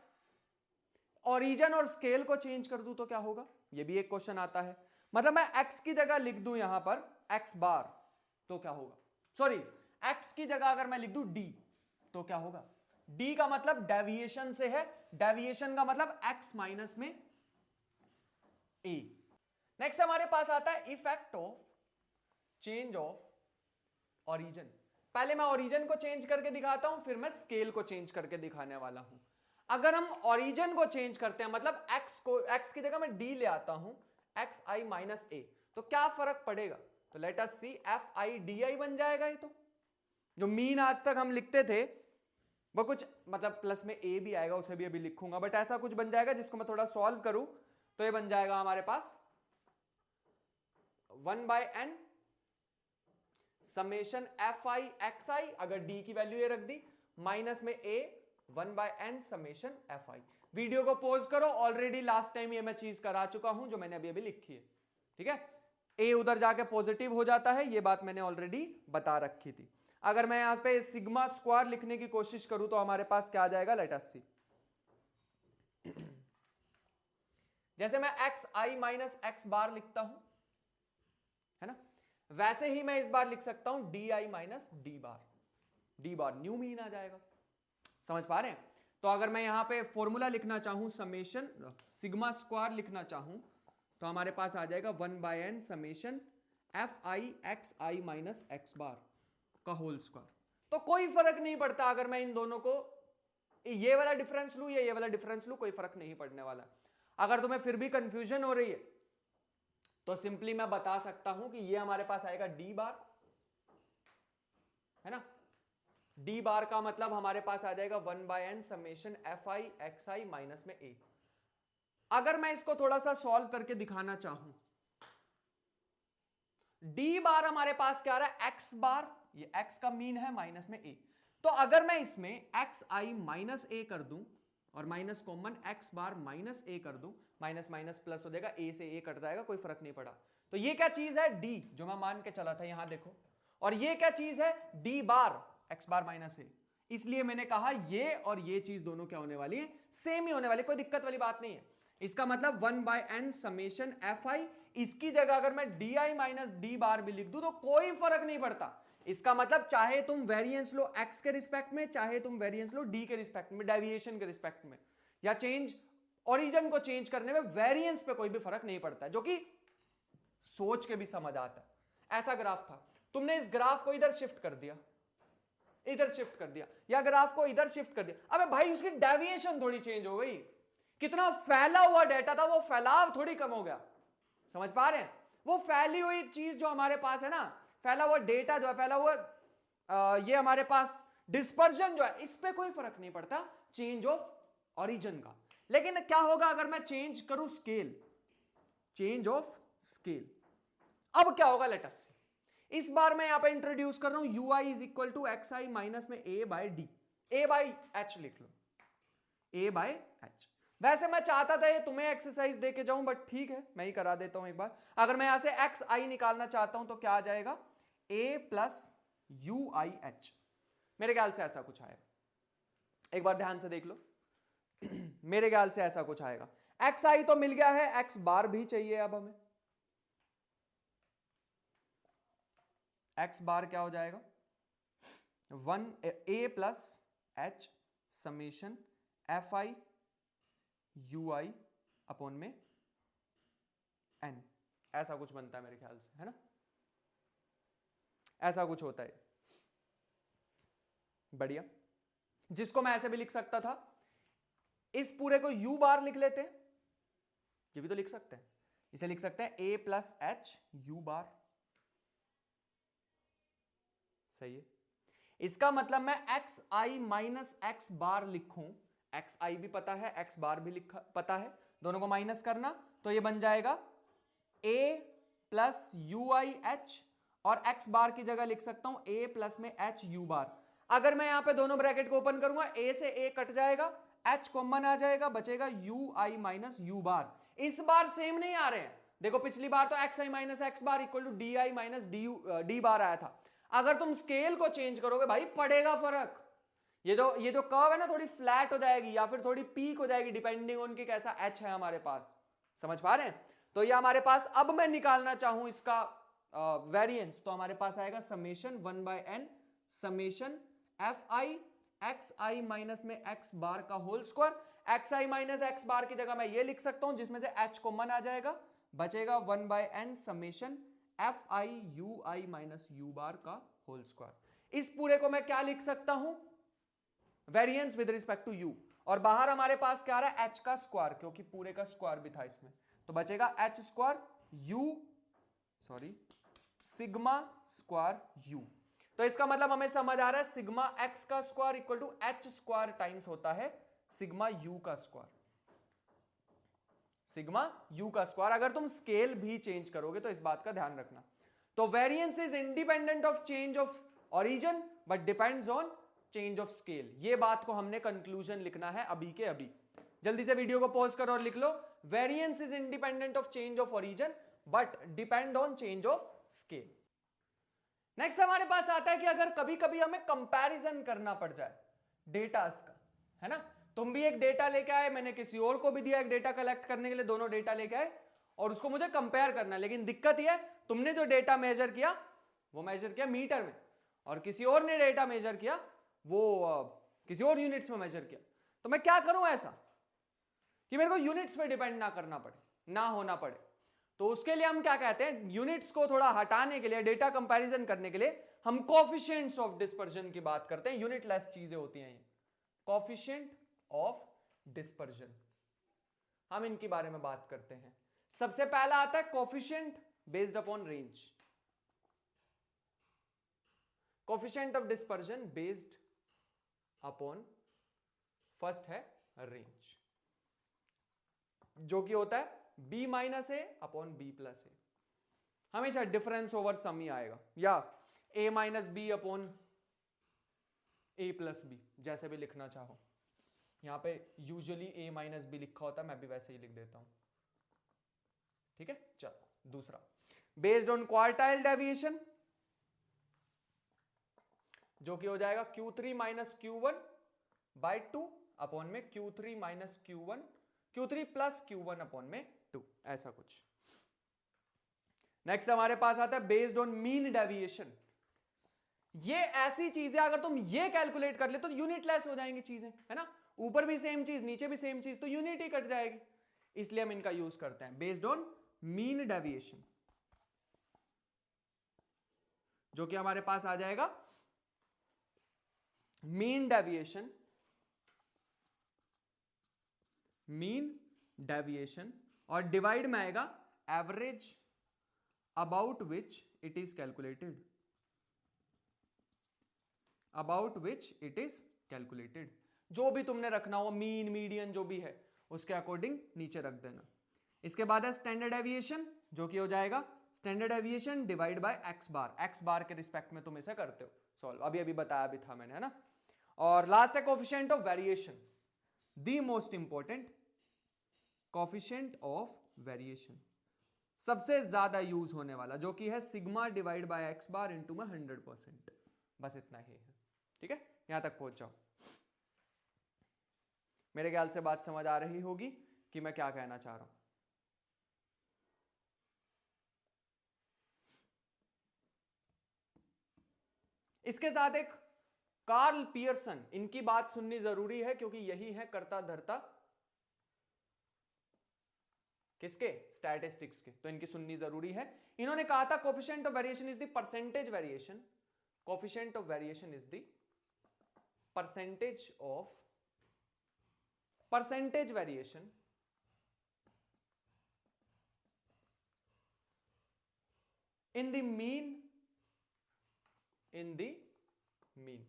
ओरिजिन और स्केल को चेंज कर दूं तो क्या होगा, ये भी एक क्वेश्चन आता है। मतलब मैं x की जगह लिख दूं यहां पर x बार, तो क्या होगा, सॉरी x की जगह अगर मैं लिख दूं d, तो क्या होगा। d का मतलब डेविएशन से है, डेविएशन का मतलब x माइनस में a। नेक्स्ट हमारे पास आता है effect of change of origin. पहले मैं ओरिजिन को चेंज करके दिखाता हूं, फिर मैं स्केल को चेंज करके दिखाने वाला हूं। अगर हम ओरिजिन को चेंज करते हैं, मतलब x की जगह मैं d ले आता हूं, एक्स आई माइनस ए, तो क्या फर्क पड़ेगा, तो let us see, f i d i बन जाएगा। ये तो जो मीन आज तक हम लिखते थे वो कुछ मतलब प्लस में ए भी आएगा, उसे भी अभी लिखूंगा, बट ऐसा कुछ बन जाएगा जिसको मैं थोड़ा सॉल्व करूं तो ये बन जाएगा हमारे पास 1/n summation f i x i, अगर डी की वैल्यू ये रख दी, माइनस में a 1/n summation f i. Video को पॉज करो, ऑलरेडी लास्ट टाइम ये मैं चीज करा चुका हूं जो मैंने अभी अभी लिखी है। ठीक है, ए उधर जाके पॉजिटिव हो जाता है, ये बात मैंने ऑलरेडी बता रखी थी। अगर मैं यहां पे सिग्मा स्क्वायर लिखने की कोशिश करूं तो हमारे पास क्या आ जाएगा, लेट अस सी। जैसे मैं एक्स आई माइनस एक्स बार लिखता हूं, है ना, वैसे ही मैं इस बार लिख सकता हूं d i minus d bar, d bar new mean आ जाएगा। समझ पा रहे हैं? तो अगर मैं यहां पे फॉर्मूला लिखना चाहूं, समेशन सिग्मा स्क्वायर लिखना चाहूं, तो हमारे पास आ जाएगा 1/n summation f i x i minus x bar का होल स्क्वायर। तो कोई फर्क नहीं पड़ता अगर मैं इन दोनों को ये वाला डिफरेंस लूं या ये वाला डिफरेंस लूं, कोई फर्क नहीं पड़ने वाला। अगर तुम्हें फिर भी कंफ्यूजन हो रही है तो सिंपली मैं बता सकता हूं कि ये हमारे पास आएगा डी बार, है ना। डी बार का मतलब हमारे पास आ जाएगा 1/n summation f i x i minus में ए। अगर मैं इसको थोड़ा सा सॉल्व करके दिखाना चाहूं, डी बार हमारे पास क्या आ रहा है, एक्स बार, ये एक्स का मीन है माइनस में ए। तो अगर मैं इसमें एक्स आई माइनस ए कर दूं और minus common x bar minus ए कर दूं, माइनस माइनस प्लस हो जाएगा, ए से ए कट जाएगा, कोई फर्क नहीं पड़ा। तो ये क्या चीज है, डी, जो मैं मान के चला था, यहां देखो। और ये क्या चीज है, डी बार, एक्स बार माइनस ए। इसलिए मैंने कहा ये और ये चीज दोनों क्या होने वाली है, सेम ही होने वाली, कोई दिक्कत वाली बात नहीं है। इसका मतलब 1/n समेशन एफ आई, इसकी जगह अगर मैं डी आई माइनस डी बार भी लिख दूं तो कोई फर्क नहीं पड़ता। इसका मतलब चाहे तुम वेरिएंस लो x के रिस्पेक्ट में, चाहे तुम वेरिएंस लो d के रिस्पेक्ट में, डेविएशन के रिस्पेक्ट में, या चेंज ओरिजिन को चेंज करने में वेरिएंस पे कोई भी फर्क नहीं पड़ता, जो कि सोच के भी समझ आता है। ऐसा ग्राफ था, तुमने इस ग्राफ को इधर शिफ्ट कर दिया, इधर शिफ्ट कर दिया, या ग्राफ को इधर शिफ्ट कर दिया, अबे भाई उसकी डेविएशन थोड़ी चेंज हो गई। कितना फैला हुआ डेटा था, वो फैलाव थोड़ी कम हो गया। समझ पा रहे हैं? वो फैली हुई चीज जो हमारे पास है ना, फैला हुआ डेटा जो है, फैला हुआ ये हमारे पास डिस्पर्जन जो है, इस पे कोई फर्क नहीं पड़ता चेंज ऑफ ओरिजिन का। लेकिन क्या होगा अगर मैं चेंज करूं स्केल, चेंज ऑफ स्केल, अब क्या होगा लेट अस सी। इस बार मैं यहां पे इंट्रोड्यूस कर रहा हूं u i is equal to x i minus में a by d, a by h लिख लो, ए बाय एच। वैसे मैं चाहता था ये तुम्हें एक्सरसाइज देके जाऊं, बट ठीक है मैं ही करा देता हूं एक बार। अगर मैं यहां से एक्स आई निकालना चाहता हूं तो क्या आ जाएगा, ए प्लस यू आई एच। मेरे ख्याल से ऐसा कुछ आएगा, एक बार ध्यान से देख लो। मेरे ख्याल से ऐसा कुछ आएगा। एक्स आई तो मिल गया है, एक्स बार भी चाहिए अब हमें। एक्स बार क्या हो जाएगा, 1 a plus h summation f i u i upon में एन, ऐसा कुछ बनता है मेरे ख्याल से, है ना, ऐसा कुछ होता है। बढ़िया, जिसको मैं ऐसे भी लिख सकता था, इस पूरे को यू बार लिख लेते हैं, ये भी तो लिख सकते हैं, इसे लिख सकते हैं ए प्लस एच यू बार। सही है। इसका मतलब मैं एक्स आई माइनस एक्स बार लिखूं, एक्स आई भी पता है, एक्स बार भी लिखा पता है, दोनों को माइनस करना, तो ये बन जाएगा ए प्लस यू आई एच, और एक्स बार की जगह लिख सकता हूं ए प्लस में एच यू बार। अगर मैं यहां पे दोनों ब्रैकेट को ओपन करूंगा, ए से ए कट जाएगा, एच कॉमन आ जाएगा, बचेगा यू आई माइनस यू बार। इस बार सेम नहीं आ रहे हैं, देखो पिछली बार तो x i minus x bar equal to d i minus d bar आया था। अगर तुम स्केल को चेंज करोगे भाई पड़ेगा फर्क। ये जो कर्व है ना, थोड़ी फ्लैट हो जाएगी या फिर थोड़ी पीक हो जाएगी, डिपेंडिंग ऑन कि कैसा एच है हमारे पास। समझ पा रहे हैं? तो ये हमारे पास, अब मैं निकालना चाहूं इसका वेरिएंस, तो हमारे पास आएगा summation 1/n summation f i x i minus में एक्स बार का whole square. X i minus x bar की जगह मैं ये लिख सकता हूं, जिसमें से एच कॉमन आ जाएगा, बचेगा 1/n summation f i u i minus u bar का होल स्क्वायर। इस पूरे को मैं क्या लिख सकता हूं, variance with respect to u, और बाहर हमारे पास क्या आ रहा है, एच का स्क्वायर, क्योंकि पूरे का स्क्वायर भी था इसमें, तो बचेगा h square u, sorry sigma square u. तो इसका मतलब हमें समझ आ रहा है सिग्मा एक्स का square equal to h square times होता है सिग्मा यू का स्क्वायर, सिग्मा यू का स्क्वायर। अगर तुम स्केल भी चेंज करोगे तो इस बात का ध्यान रखना। तो variance is independent of change of origin but depends on change of scale. ये बात को हमने कंक्लूजन लिखना है अभी के अभी। जल्दी से वीडियो को पॉज करो और लिख लो, variance is independent of change of origin but depend on change of scale. Next हमारे पास आता है कि अगर कभी कभी हमें कंपैरिजन करना पड़ जाए डेटास का, है ना, तुम भी एक डेटा लेके आए, मैंने किसी और को भी दिया एक डेटा कलेक्ट करने के लिए, दोनों डेटा लेके आए, और उसको मुझे कंपेयर करना है। लेकिन दिक्कत यह है, तुमने जो डेटा मेजर किया वो मेजर किया मीटर में, और किसी और ने डेटा मेजर किया वो किसी और यूनिट्स में मेजर किया। तो मैं क्या करूं ऐसा कि मेरे को यूनिट्स पे डिपेंड ना करना पड़े, ना होना पड़े। तो उसके लिए हम क्या कहते हैं, यूनिट्स को थोड़ा हटाने के लिए, डेटा कंपैरिजन करने के लिए हम कोएफिशिएंट्स ऑफ डिस्पर्जन की बात करते हैं। यूनिटलेस चीजें होती हैं ये, कोएफिशिएंट ऑफ डिस्पर्जन, हम इनके बारे में बात करते हैं। सबसे पहला आता है coefficient based upon range, coefficient of dispersion based upon, first है रेंज, जो कि होता है b minus a upon b plus a. हमेशा डिफरेंस ओवर सम ही आएगा, या a minus b upon a plus b, जैसे भी लिखना चाहो। यहां पे यूजुअली a माइनस बी लिखा होता है, मैं भी वैसे ही लिख देता हूं। ठीक है, चलो दूसरा, बेस्ड ऑन क्वार्टाइल डेविएशन, जो कि हो जाएगा Q3 minus Q1 by 2 upon में Q3 minus Q1, Q3 plus Q1 upon में 2, ऐसा कुछ। नेक्स्ट हमारे पास आता है बेस्ड ऑन मीन डेविएशन। ये ऐसी चीजें अगर तुम ये कैलकुलेट कर ले तो यूनिटलेस हो जाएंगी चीजें, है ना, ऊपर भी सेम चीज नीचे भी सेम चीज, तो यूनिट ही कट जाएगी। इसलिए हम इनका यूज करते हैं, बेस्ड ऑन मीन डेविएशन, जो कि हमारे पास आ जाएगा मीन डेविएशन, मीन डेविएशन, और डिवाइड में आएगा average about which it is calculated, about which it is calculated. जो भी तुमने रखना हो, मीन मीडियन जो भी है उसके अकॉर्डिंग नीचे रख देना। इसके बाद है स्टैंडर्ड डेविएशन, जो कि हो जाएगा standard deviation divide by x bar, x bar के रिस्पेक्ट में तुम इसे करते हो सॉल्व, अभी अभी बताया भी था मैंने, है ना। और लास्ट है coefficient of variation, the most important, coefficient of variation, सबसे ज्यादा यूज होने वाला, जो कि है sigma divide by x bar into में 100%। बस इतना ही है, ठीक है, यहां तक पहुंच जाओ। मेरे ख्याल से बात समझ आ रही होगी कि मैं क्या कहना चाह रहा हूं। इसके साथ एक कार्ल पियर्सन, इनकी बात सुननी जरूरी है क्योंकि यही है कर्ता धर्ता किसके, स्टैटिस्टिक्स के, तो इनकी सुननी जरूरी है। इन्होंने कहा था coefficient of variation is the percentage variation, coefficient of variation is the percentage of, percentage variation in the mean, in the mean,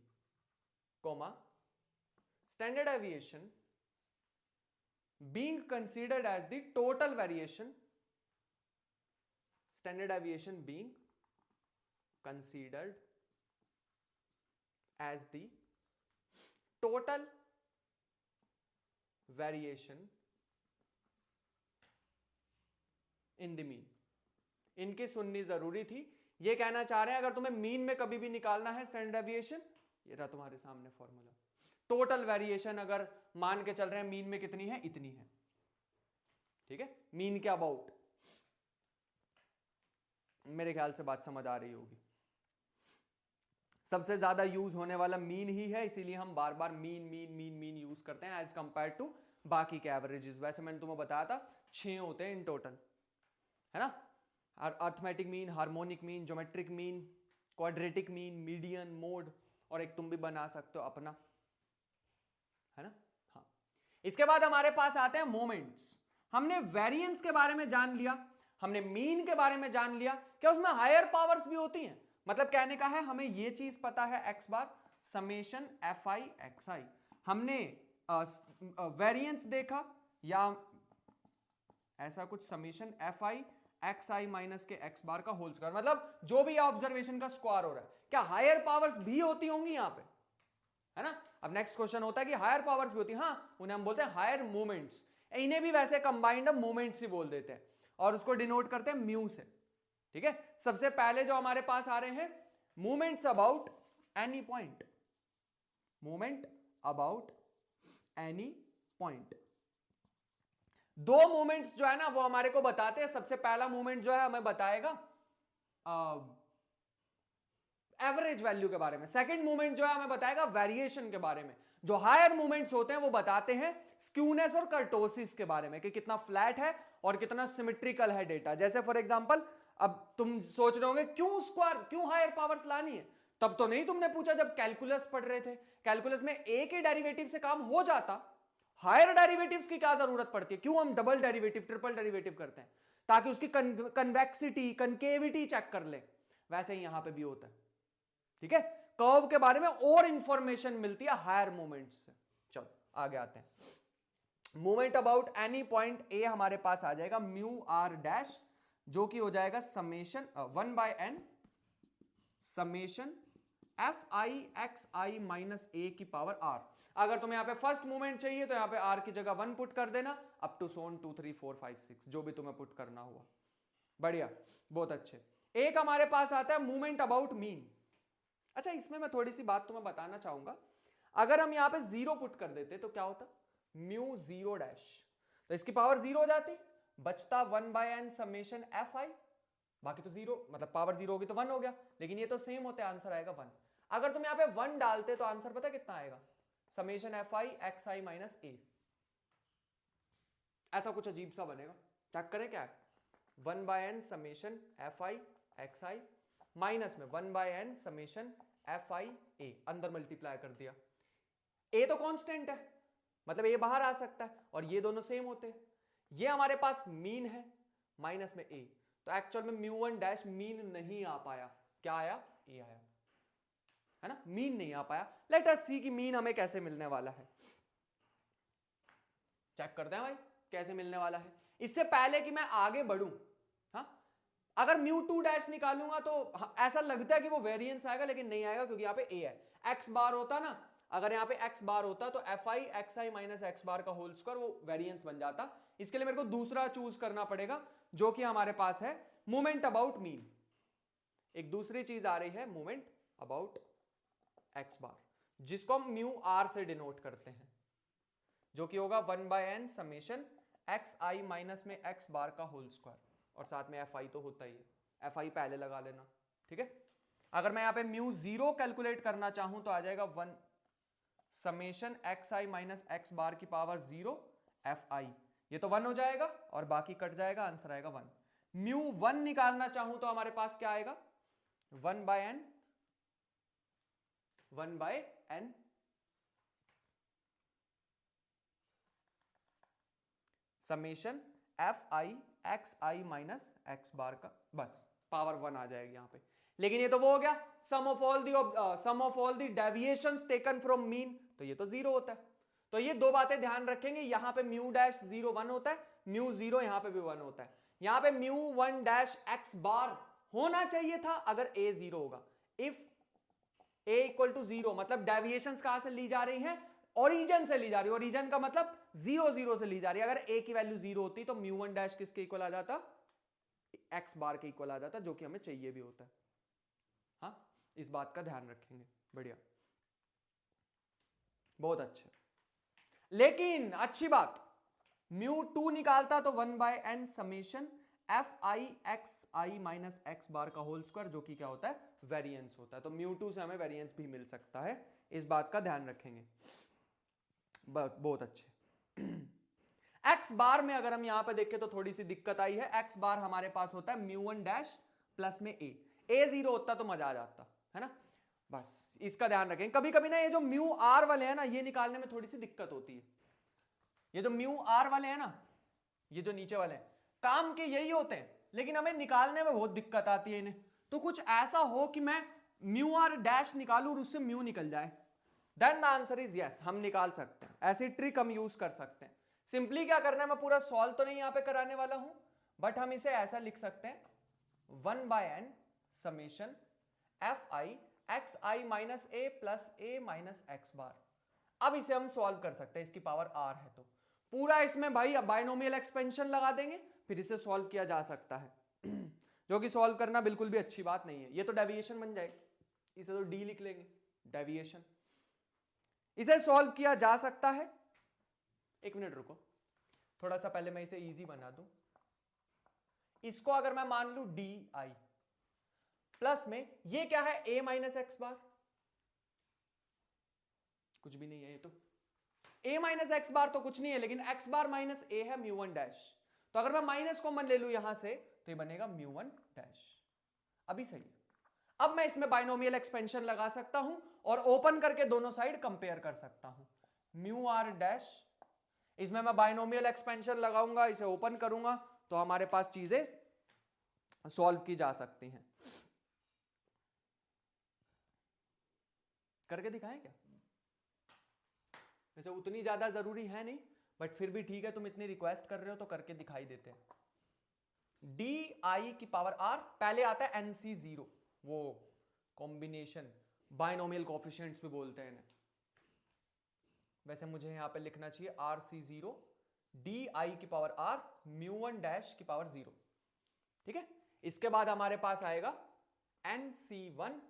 comma, standard deviation being considered as the total variation, standard deviation being considered as the total variation in the mean। इनकी सुननी जरूरी थी। ये कहना चाह रहे हैं अगर तुम्हें मीन में कभी भी निकालना है स्टैंडर्ड डेविएशन, ये रहा तुम्हारे सामने फॉर्मूला, टोटल वेरिएशन अगर मान के चल रहे हैं मीन में कितनी है, इतनी है, ठीक है, मीन के अबाउट। मेरे ख्याल से बात समझ आ रही होगी। सबसे ज्यादा यूज होने वाला मीन ही है, इसीलिए हम बार बार mean mean mean mean use करते हैं एज कंपेयर टू बाकी के एवरेजेस। वैसे मैंने तुम्हें बताया था 6 होते हैं इन टोटल, है ना, arithmetic mean, harmonic mean, geometric mean, quadratic mean, median, mode, और एक तुम भी बना सकते हो अपना, है ना। हाँ, इसके बाद हमारे पास आते हैं मोमेंट्स। हमने वेरिएंस के बारे में जान लिया, हमने मीन के बारे में जान लिया, क्या उसमें हायर पावर्स भी होती हैं, मतलब कहने का है हमें ये चीज पता है x bar summation f i x i, हमने वेरिएंस देखा या ऐसा कुछ summation f i x i minus के एक्स बार का होल स्क्वायर, मतलब जो भी ऑब्जर्वेशन का स्क्वायर हो रहा है, क्या हायर पावर्स भी होती होंगी यहां पे, है ना। अब नेक्स्ट क्वेश्चन होता है कि हायर पावर्स भी होती हैं, हाँ, उन्हें हम बोलते हैं हायर मोमेंट्स, इन्हें भी वैसे कंबाइंड हम मोमेंट्स ही बोल देते हैं और उसको डिनोट करते हैं म्यू से, ठीक है। सबसे पहले जो हमारे पास आ रहे हैं moments about any point, moment about any point, दो मूवमेंट्स जो है ना वो हमारे को बताते हैं। सबसे पहला मूवमेंट जो है हमें बताएगा एवरेज वैल्यू के बारे में, सेकंड मूवमेंट जो है हमें बताएगा वेरिएशन के बारे में। जो हायर मूवमेंट्स होते हैं वो बताते हैं स्क्यूनेस और कर्टोसिस के बारे में कि कितना फ्लैट है और कितना सिमेट्रिकल है डेटा। जैसे फॉर एग्जांपल अब तुम सोच रहे होंगे क्यों स्क्वायर, क्यों हायर पावर्स लानी है? तब तो नहीं तुमने पूछा जब कैलकुलस पढ़ रहे थे। कैलकुलस में एक ही डेरिवेटिव से काम हो जाता, हायर डेरिवेटिव्स की क्या जरूरत पड़ती है? क्यों हम डबल डेरिवेटिव ट्रिपल डेरिवेटिव करते हैं? ताकि उसकी कन्वेक्सिटी कनकेविटी चेक कर ले। वैसे ही यहां पे भी होता है, ठीक है। कर्व के बारे में और इंफॉर्मेशन मिलती है हायर मूवमेंट से। चलो आगे आते हैं। Movement about any point A हमारे पास आ जाएगा म्यू आर डैश, जो कि हो जाएगा summation 1/n summation f i x i minus a की पावर आर। अगर तुम्हें यहां पे फर्स्ट मूवमेंट चाहिए तो यहां पे आर की जगह 1 पुट कर देना, अप टू सोन 2 3 4 5 6 जो भी तुम्हें पुट करना हुआ। बढ़िया, बहुत अच्छे। एक हमारे पास आता है मूवमेंट अबाउट मीन। अच्छा, इसमें मैं थोड़ी सी बात तुम्हें बताना चाहूंगा। अगर हम यहां पे 0 पुट कर देते तो क्या होता? म्यू 0 डैश, तो इसकी पावर 0 हो जाती, बचता 1/n समेशन एफ आई। बाकी तो 0, मतलब पावर 0 होगी तो 1 हो गया, लेकिन ये तो सेम होते हैं, आंसर आएगा 1। अगर तुम यहां पे 1 डालते तो आंसर पता कितना आएगा? Summation f i x i minus a. ऐसा कुछ अजीब सा बनेगा, चेक करें क्या है। 1/n summation f i x i minus में 1/n समेशन एफ आई ए, अंदर मल्टीप्लाई कर दिया। ए तो कांस्टेंट है, मतलब ए बाहर आ सकता है, और ये दोनों सेम होते हैं। ये हमारे पास मीन है, माइनस में ए, तो एक्चुअल में म्यू 1 डैश मीन नहीं आ पाया। क्या आया? ए आया, है ना, मीन नहीं आ पाया। लेट अस सी कि मीन हमें कैसे मिलने वाला है। चेक करते हैं भाई कैसे मिलने वाला है। इससे पहले कि मैं आगे बढ़ूं, हाँ, अगर म्यू 2 डैश निकालूंगा तो ऐसा लगता है कि वो वेरिएंस आएगा, लेकिन नहीं आएगा क्योंकि यहां पे ए है। एक्स बार होता ना, अगर यहां पे एक्स बार होता तो f i x i minus x bar का होल स्क्वायर वो वेरिएंस बन जाता। इसके लिए मेरे को दूसरा चूज करना पड़ेगा, जो कि हमारे पास है मूवमेंट अबाउट मीन। एक दूसरी चीज आ रही है मूवमेंट अबाउट एक्स बार, जिसको हम म्यू आर से डिनोट करते हैं, जो कि होगा 1/n summation x i minus में एक्स बार का होल स्क्वायर, और साथ में एफ आई तो होता ही है, एफ आई पहले लगा लेना, ठीक है। अगर मैं यहां पे म्यू 0 कैलकुलेट करना चाहूं तो आ जाएगा 1 summation x i minus x bar की पावर 0 एफ आई। ये तो 1 हो जाएगा और बाकी कट जाएगा, आंसर आएगा 1। म्यू 1 निकालना चाहूं तो हमारे पास क्या आएगा? 1/n summation f i x i minus x bar का, बस पावर 1 आ जाएगी यहां पे। लेकिन ये तो वो हो गया sum of all the deviations taken from mean, तो ये तो 0 होता है। तो ये दो बातें ध्यान रखेंगे, यहां पे म्यू डैश 0 1 होता है, म्यू 0 यहां पे भी 1 होता है। यहां पे म्यू 1 डैश एक्स बार होना चाहिए था अगर ए 0 होगा। इफ ए इक्वल टू 0 मतलब डेविएशंस कहां से ली जा रही हैं? ओरिजिन से ली जा रही है। ओरिजिन का मतलब 0 0 से ली जा रही है। अगर ए की वैल्यू 0 होती तो म्यू 1 डैश किसके इक्वल आ जाता? एक्स बार के इक्वल आ जाता, जो कि हमें चाहिए भी होता है। हाँ, इस बात का ध्यान रखेंगे। बढ़िया, बहुत अच्छे। लेकिन अच्छी बात, म्यू 2 निकालता तो 1/n summation f i x i minus x bar का होल स्क्वायर, जो कि क्या होता है? वेरिएंस होता है। तो म्यू 2 से हमें वेरिएंस भी मिल सकता है, इस बात का ध्यान रखेंगे। बहुत अच्छे। एक्स बार में अगर हम यहां पे देखें तो थोड़ी सी दिक्कत आई है। एक्स बार हमारे पास होता है म्यू 1 डैश प्लस में ए 0 होता तो मजा आ जाता, है ना। बस इसका ध्यान रखें। कभी कभी ना ये जो म्यू आर वाले हैं ना, ये निकालने में थोड़ी सी दिक्कत होती है। ये जो म्यू आर वाले हैं ना, ये जो नीचे वाले हैं, काम के यही होते हैं, लेकिन हमें निकालने में बहुत दिक्कत आती है इन्हें। तो कुछ ऐसा हो कि मैं म्यू आर डैश निकालूं और उससे म्यू निकल जाए, then the answer is yes, हम निकाल सकते हैं। ऐसी ट्रिक हम यूज कर सकते हैं। सिंपली क्या करना है, मैं पूरा सॉल्व तो नहीं यहां पे कराने वाला हूं, बट हम इसे ऐसा लिख सकते हैं 1/n summation f i x i minus a plus a minus x bar. अब इसे हम सॉल्व कर सकते हैं, इसकी पावर आर है तो पूरा इसमें भाई बाइनोमियल एक्सपेंशन लगा देंगे, फिर इसे सॉल्व किया जा सकता है। जो कि सॉल्व करना बिल्कुल भी अच्छी बात नहीं है। ये तो डेविएशन बन जाएगी, इसे तो डी लिख लेंगे, डेविएशन। इसे सॉल्व किया जा सकता है, एक मिनट रुको, थोड़ा सा पहले मैं इसे इजी बना दूं। इसको अगर मैं मान लूं डी आई प्लस में ये क्या है a माइनस एक्स बार, कुछ भी नहीं है ये तो। a माइनस एक्स बार तो कुछ नहीं है, लेकिन x बार माइनस a है म्यू वन डैश। तो अगर मैं माइनस कॉमन ले लूं यहां से तो ये बनेगा म्यू वन डैश। अभी सही है। अब मैं इसमें बाइनोमियल एक्सपेंशन लगा सकता हूं और ओपन करके दोनों साइड कंपेयर कर सकता हूं। म्यू आर डैश, इसमें मैं बाइनोमियल एक्सपेंशन लगाऊंगा, इसे ओपन करूंगा तो हमारे पास चीजें सॉल्व की जा सकती हैं। करके दिखाएं क्या? वैसे उतनी ज्यादा जरूरी है नहीं, बट फिर भी ठीक है, तुम इतनी रिक्वेस्ट कर रहे हो तो करके दिखाई देते हैं। डी आई की पावर आर, पहले आता है एनसी जीरो, वो कॉम्बिनेशन बाइनोमियल कोफिशिएंट्स भी बोलते हैं इन्हें। वैसे मुझे यहां पे लिखना चाहिए r c zero d i की power r mu one dash की पावर जीरो। ठीक है, इसके बाद हमारे पास आएगा n c one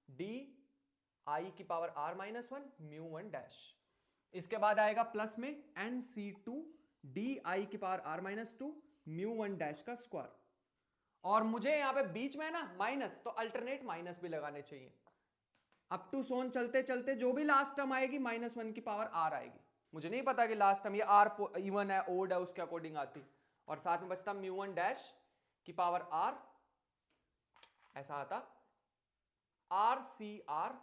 d i की power r minus one mu one dash. इसके बाद आएगा प्लस में n c two d i की power r minus two mu one dash का स्क्वायर। और मुझे यहां पे बीच में है ना माइनस, तो अल्टरनेट माइनस भी लगाने चाहिए। अप टू सोन चलते चलते जो भी लास्ट टर्म आएगी माइनस वन की पावर आर आएगी। मुझे नहीं पता कि लास्ट टर्म ये आर इवन है ओड है उसके अकॉर्डिंग आती, और साथ में बचता म्यू वन डैश की पावर आर, ऐसा आता r c r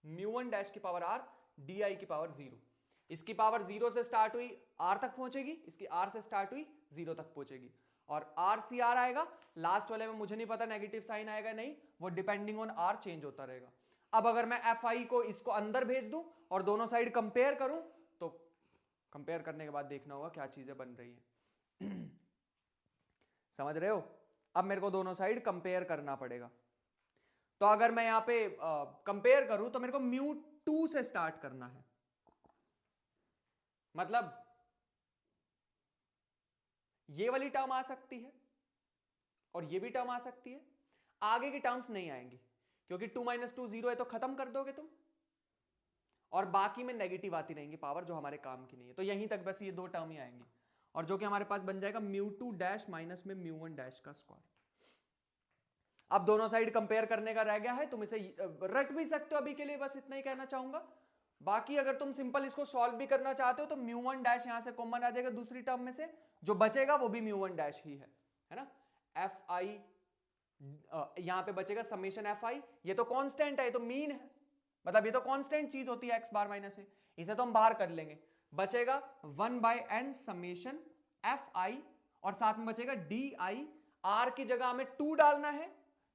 mu one dash की पावर आर डी आई की पावर जीरो। इसकी पावर जीरो से स्टार्ट हुई आर तक पहुंचेगी, इसकी आर से स्टार्ट हुई जीरो तक पहुंचेगी, और आर सी आर आएगा। लास्ट वाले में मुझे नहीं पता नेगेटिव साइन आएगा नहीं, वो डिपेंडिंग ऑन आर चेंज होता रहेगा। अब अगर मैं एफ आई को इसको अंदर भेज दूं और दोनों साइड कंपेयर करूं, तो कंपेयर करने के बाद देखना होगा क्या चीजें बन रही हैं। समझ रहे हो? अब मेरे को दोनों साइड कंपेयर करना पड़ेगा। तो अगर मैं यहां पे कंपेयर करूं तो मेरे को म्यू टू से स्टार्ट करना है, मतलब ये वाली टर्म आ सकती है और ये भी टर्म आ सकती है। आगे की टर्म्स नहीं आएंगी क्योंकि 2 माइनस 2 जीरो है, तो खत्म कर दोगे तुम, और बाकी में नेगेटिव आती रहेंगी पावर जो हमारे काम की नहीं है। तो यहीं तक बस ये दो टर्म ही आएंगी, और जो कि हमारे पास बन जाएगा म्यू टू डैश माइनस में म्यू वन डैश का स्क्वायर। अब दोनों साइड कंपेयर करने का रह गया है, तुम इसे रट भी सकते हो। अभी के लिए बस इतना ही कहना चाहूंगा। बाकी अगर तुम सिंपल इसको सॉल्व भी करना चाहते हो तो म्यू वन डैश यहां से कॉमन आ जाएगा दूसरी टर्म में से, जो बचेगा वो भी म्यू वन डैश ही है ना। एफ आई यहां पे बचेगा समेशन एफ आई, ये तो कांस्टेंट है, ये तो मीन है, मतलब ये तो कांस्टेंट चीज होती है एक्स बार माइनस है, इसे तो हम बाहर कर लेंगे। बचेगा 1 by n summation f i, और साथ में बचेगा डी आई। आर की जगह हमें 2 डालना है,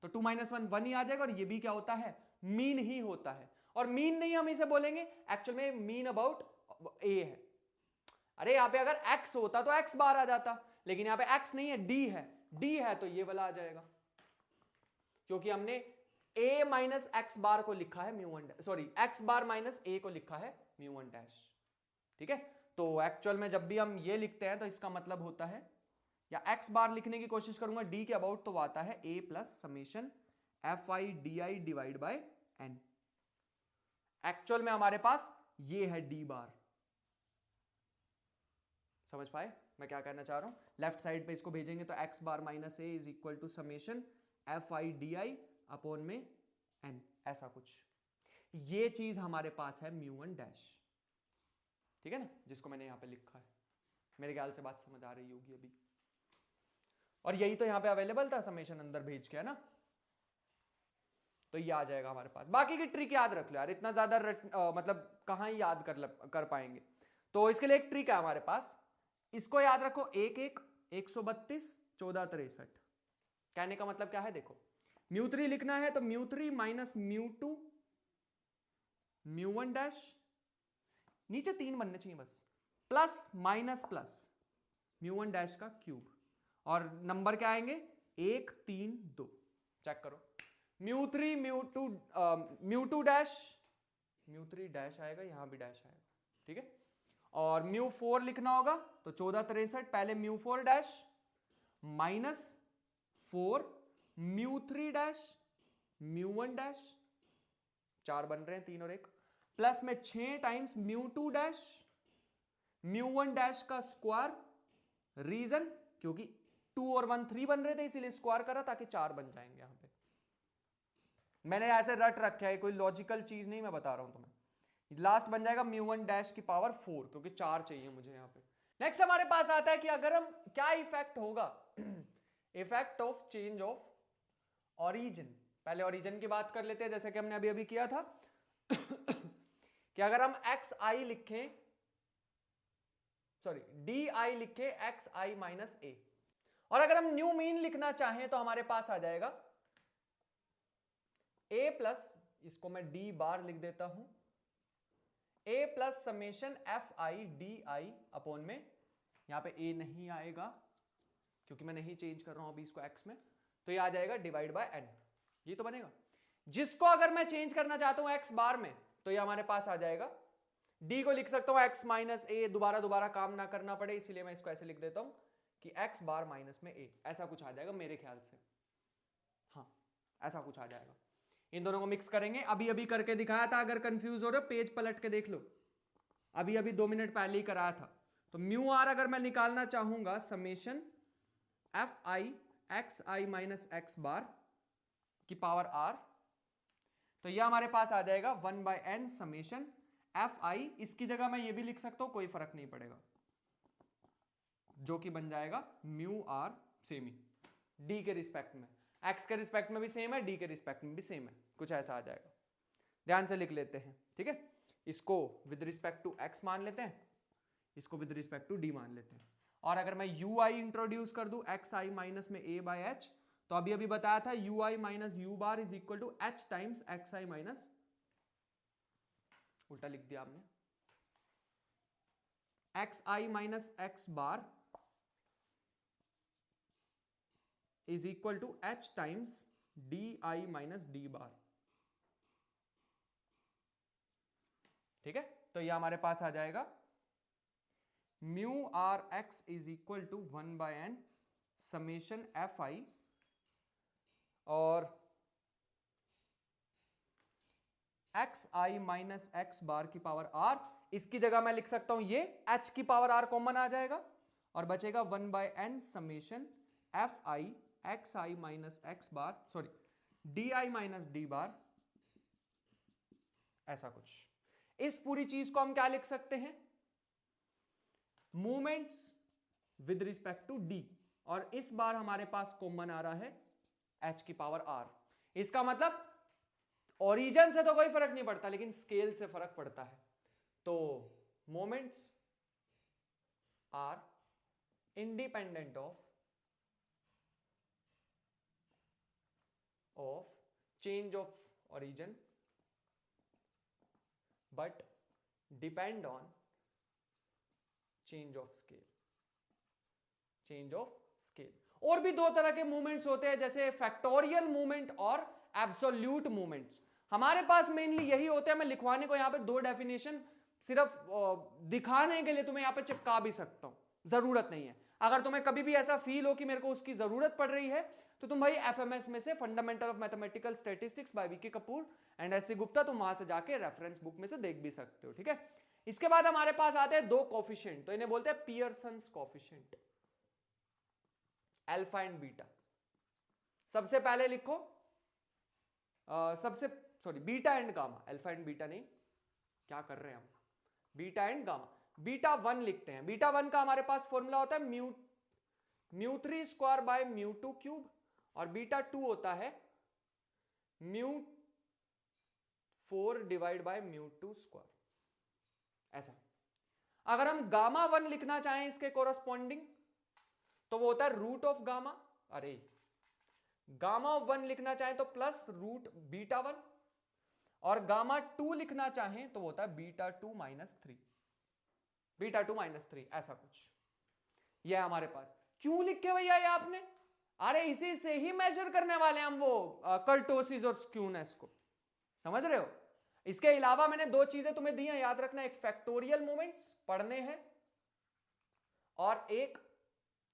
तो 2 माइनस 1 1 ही आ जाएगा, और ये भी क्या होता है मीन ही होता है। और मीन नहीं हम इसे बोलेंगे, एक्चुअल में मीन अबाउट ए है। अरे यहां पे अगर एक्स होता तो एक्स बार आ जाता, लेकिन यहां पे एक्स नहीं है, डी है। डी है तो ये वाला आ जाएगा, क्योंकि हमने a माइनस एक्स बार को लिखा है mu one dash, sorry x bar minus a को लिखा है म्यू वन डैश। ठीक है, तो एक्चुअल में जब भी हम ये लिखते हैं तो इसका मतलब होता है, या एक्स बार लिखने की कोशिश करूंगा डी के अबाउट, तो आता है a plus summation f i d i divide by n. Actual में हमारे पास ये है डी बार। समझ पाए मैं क्या कहना चाह रहा हूं? लेफ्ट साइड पे इसको भेजेंगे तो x bar minus a is equal to summation f i d i upon में एन, ऐसा कुछ। ये चीज हमारे पास है म्यू वन डैश। ठीक है ना, जिसको मैंने यहां पे लिखा है। मेरे ख्याल से बात समझ आ रही होगी अभी। और यही तो यहां पे अवेलेबल था समेशन अंदर भेज के, है ना, तो ये आ जाएगा हमारे पास। बाकी की ट्रिक याद रख लो यार, इतना ज्यादा मतलब कहां ही याद कर पाएंगे। तो इसके लिए एक ट्रिक है हमारे पास, इसको याद रखो, 132 14 63। कहने का मतलब क्या है, देखो म्यू थ्री लिखना है तो mu three minus mu two mu one dash, नीचे 3 बनने चाहिए बस, plus minus plus mu one dash का क्यूब, और नंबर क्या आएंगे 1 3 2। चेक करो, mu two dash, mu three dash आएगा, यहां भी डैश आएगा। ठीक है, और म्यू फोर लिखना होगा तो 14 63, पहले mu four dash minus 4 mu three dash mu one dash, 4 बन रहे हैं 3 और 1, प्लस में 6 times mu two dash mu one dash का स्क्वायर रीजन क्योंकि 2 और 1 3 बन रहे थे, इसीलिए स्क्वायर करा ताकि 4 बन जाएंगे। यहां पे मैंने ऐसे रट रखा है, कोई लॉजिकल चीज नहीं मैं बता रहा हूं तुम्हें। लास्ट बन जाएगा μ1 डैश की पावर 4 क्योंकि 4 चाहिए मुझे यहां पे। नेक्स्ट हमारे पास आता है कि अगर हम क्या इफेक्ट होगा effect of change of origin. पहले ओरिजिन की बात कर लेते हैं जैसे कि हमने अभी अभी किया था कि अगर हम xi लिखें, सॉरी di लिखें xi माइनस a, और अगर हम न्यू मीन लिखना चाहें तो हमारे पास आ जाएगा a प्लस, इसको मैं d बार लिख देता हूं, a plus summation fi di upon में, यहां पे a नहीं आएगा क्योंकि मैं नहीं चेंज कर रहा हूं अभी इसको x में, तो ये आ जाएगा डिवाइड बाय n, ये तो बनेगा। जिसको अगर मैं चेंज करना चाहता हूं x बार में तो ये हमारे पास आ जाएगा, d को लिख सकता हूं x माइनस a, दोबारा काम ना करना पड़े इसीलिए मैं इसको ऐसे लिख देता हूं कि x बार माइनस में a, ऐसा कुछ आ जाएगा मेरे ख्याल से, हाँ ऐसा कुछ आ जाएगा। इन दोनों को मिक्स करेंगे, अभी अभी करके दिखाया था, अगर कंफ्यूज हो रहे हो पेज पलट के देख लो, अभी अभी 2 मिनट पहले ही कराया था। तो म्यू आर अगर मैं निकालना चाहूंगा summation f i x i minus x bar की पावर आर, तो यह हमारे पास आ जाएगा 1 by n summation f i, इसकी जगह मैं ये भी लिख सकता हूं कोई फर्क नहीं पड़ेगा, जो कि बन जाएगा म्यू आर सेम ही डी के रिस्पेक्ट में, एक्स के रिस्पेक्ट में भी सेम है, डी के रिस्पेक्ट में भी सेम है, कुछ ऐसा आ जाएगा। ध्यान से लिख लेते हैं, ठीक है। इसको विद रिस्पेक्ट टू एक्स मान लेते हैं, इसको विद रिस्पेक्ट टू डी मान लेते हैं, और अगर मैं यू आई इंट्रोड्यूस कर दूं एक्स आई माइनस में ए बाय एच, तो अभी अभी बताया था u i minus u bar is equal to h times x i minus, उल्टा लिख दिया आपने, x i minus x bar is equal to h times d i minus d bar, ठीक है। तो यह हमारे पास आ जाएगा mu r x is equal to 1 by n summation f i, और x i minus x bar की पावर आर, इसकी जगह मैं लिख सकता हूं ये एच की पावर आर कॉमन आ जाएगा और बचेगा 1 by n summation f i x i minus x bar, sorry d i minus d bar, ऐसा कुछ। इस पूरी चीज को हम क्या लिख सकते हैं, movements with respect to d, और इस बार हमारे पास कॉमन आ रहा है एच की पावर आर। इसका मतलब ओरिजिन से तो कोई फर्क नहीं पड़ता लेकिन स्केल से फर्क पड़ता है, तो moments are independent of change of origin but depend on change of scale, change of scale. और भी दो तरह के मूवमेंट्स होते हैं जैसे फैक्टोरियल मूवमेंट और एब्सोल्यूट मूवमेंट्स। हमारे पास मेनली यही होते हैं, मैं लिखवाने को यहां पे 2 डेफिनेशन सिर्फ दिखाने के लिए तुम्हें यहां पे चिपका भी सकता हूं, जरूरत नहीं है। अगर तुम्हें कभी भी ऐसा फील हो कि मेरे को उसकी जरूरत पड़ रही है तो तुम भाई एफएमएस में से fundamental of mathematical statistics by VK Kapoor and s c Gupta, तुम वहां से जाके रेफरेंस बुक में से देख भी सकते हो, ठीक है। इसके बाद हमारे पास आते हैं 2 कोफिशिएंट, तो इन्हें बोलते हैं Pearson's coefficient, alpha and beta. सबसे पहले लिखो beta and gamma, alpha and beta नहीं, क्या कर रहे हैं हम, बीटा एंड गामा। बीटा 1 लिखते हैं, बीटा 1 का हमारे पास फॉर्मूला होता है mu 3 square by mu 2 cube, और बीटा 2 होता है mu 4 divide by mu 2 square, ऐसा। अगर हम गामा 1 लिखना चाहें इसके कोरस्पॉन्डिंग तो वो होता है रूट ऑफ गामा, अरे गामा 1 लिखना चाहें तो प्लस रूट बीटा 1, और गामा 2 लिखना चाहें तो वो होता है बीटा 2 माइनस 3, बीटा 2 माइनस 3, ऐसा कुछ। यह है हमारे पास। क्यों लिखे भैया ये आपने, अरे इसी से ही मेजर करने वाले हैं हम वो कर्टोसिस और स्क्यूनेस को, समझ रहे हो। इसके अलावा मैंने 2 चीजें तुम्हें दी हैं, याद रखना, एक फैक्टोरियल मोमेंट्स पढ़ने हैं और एक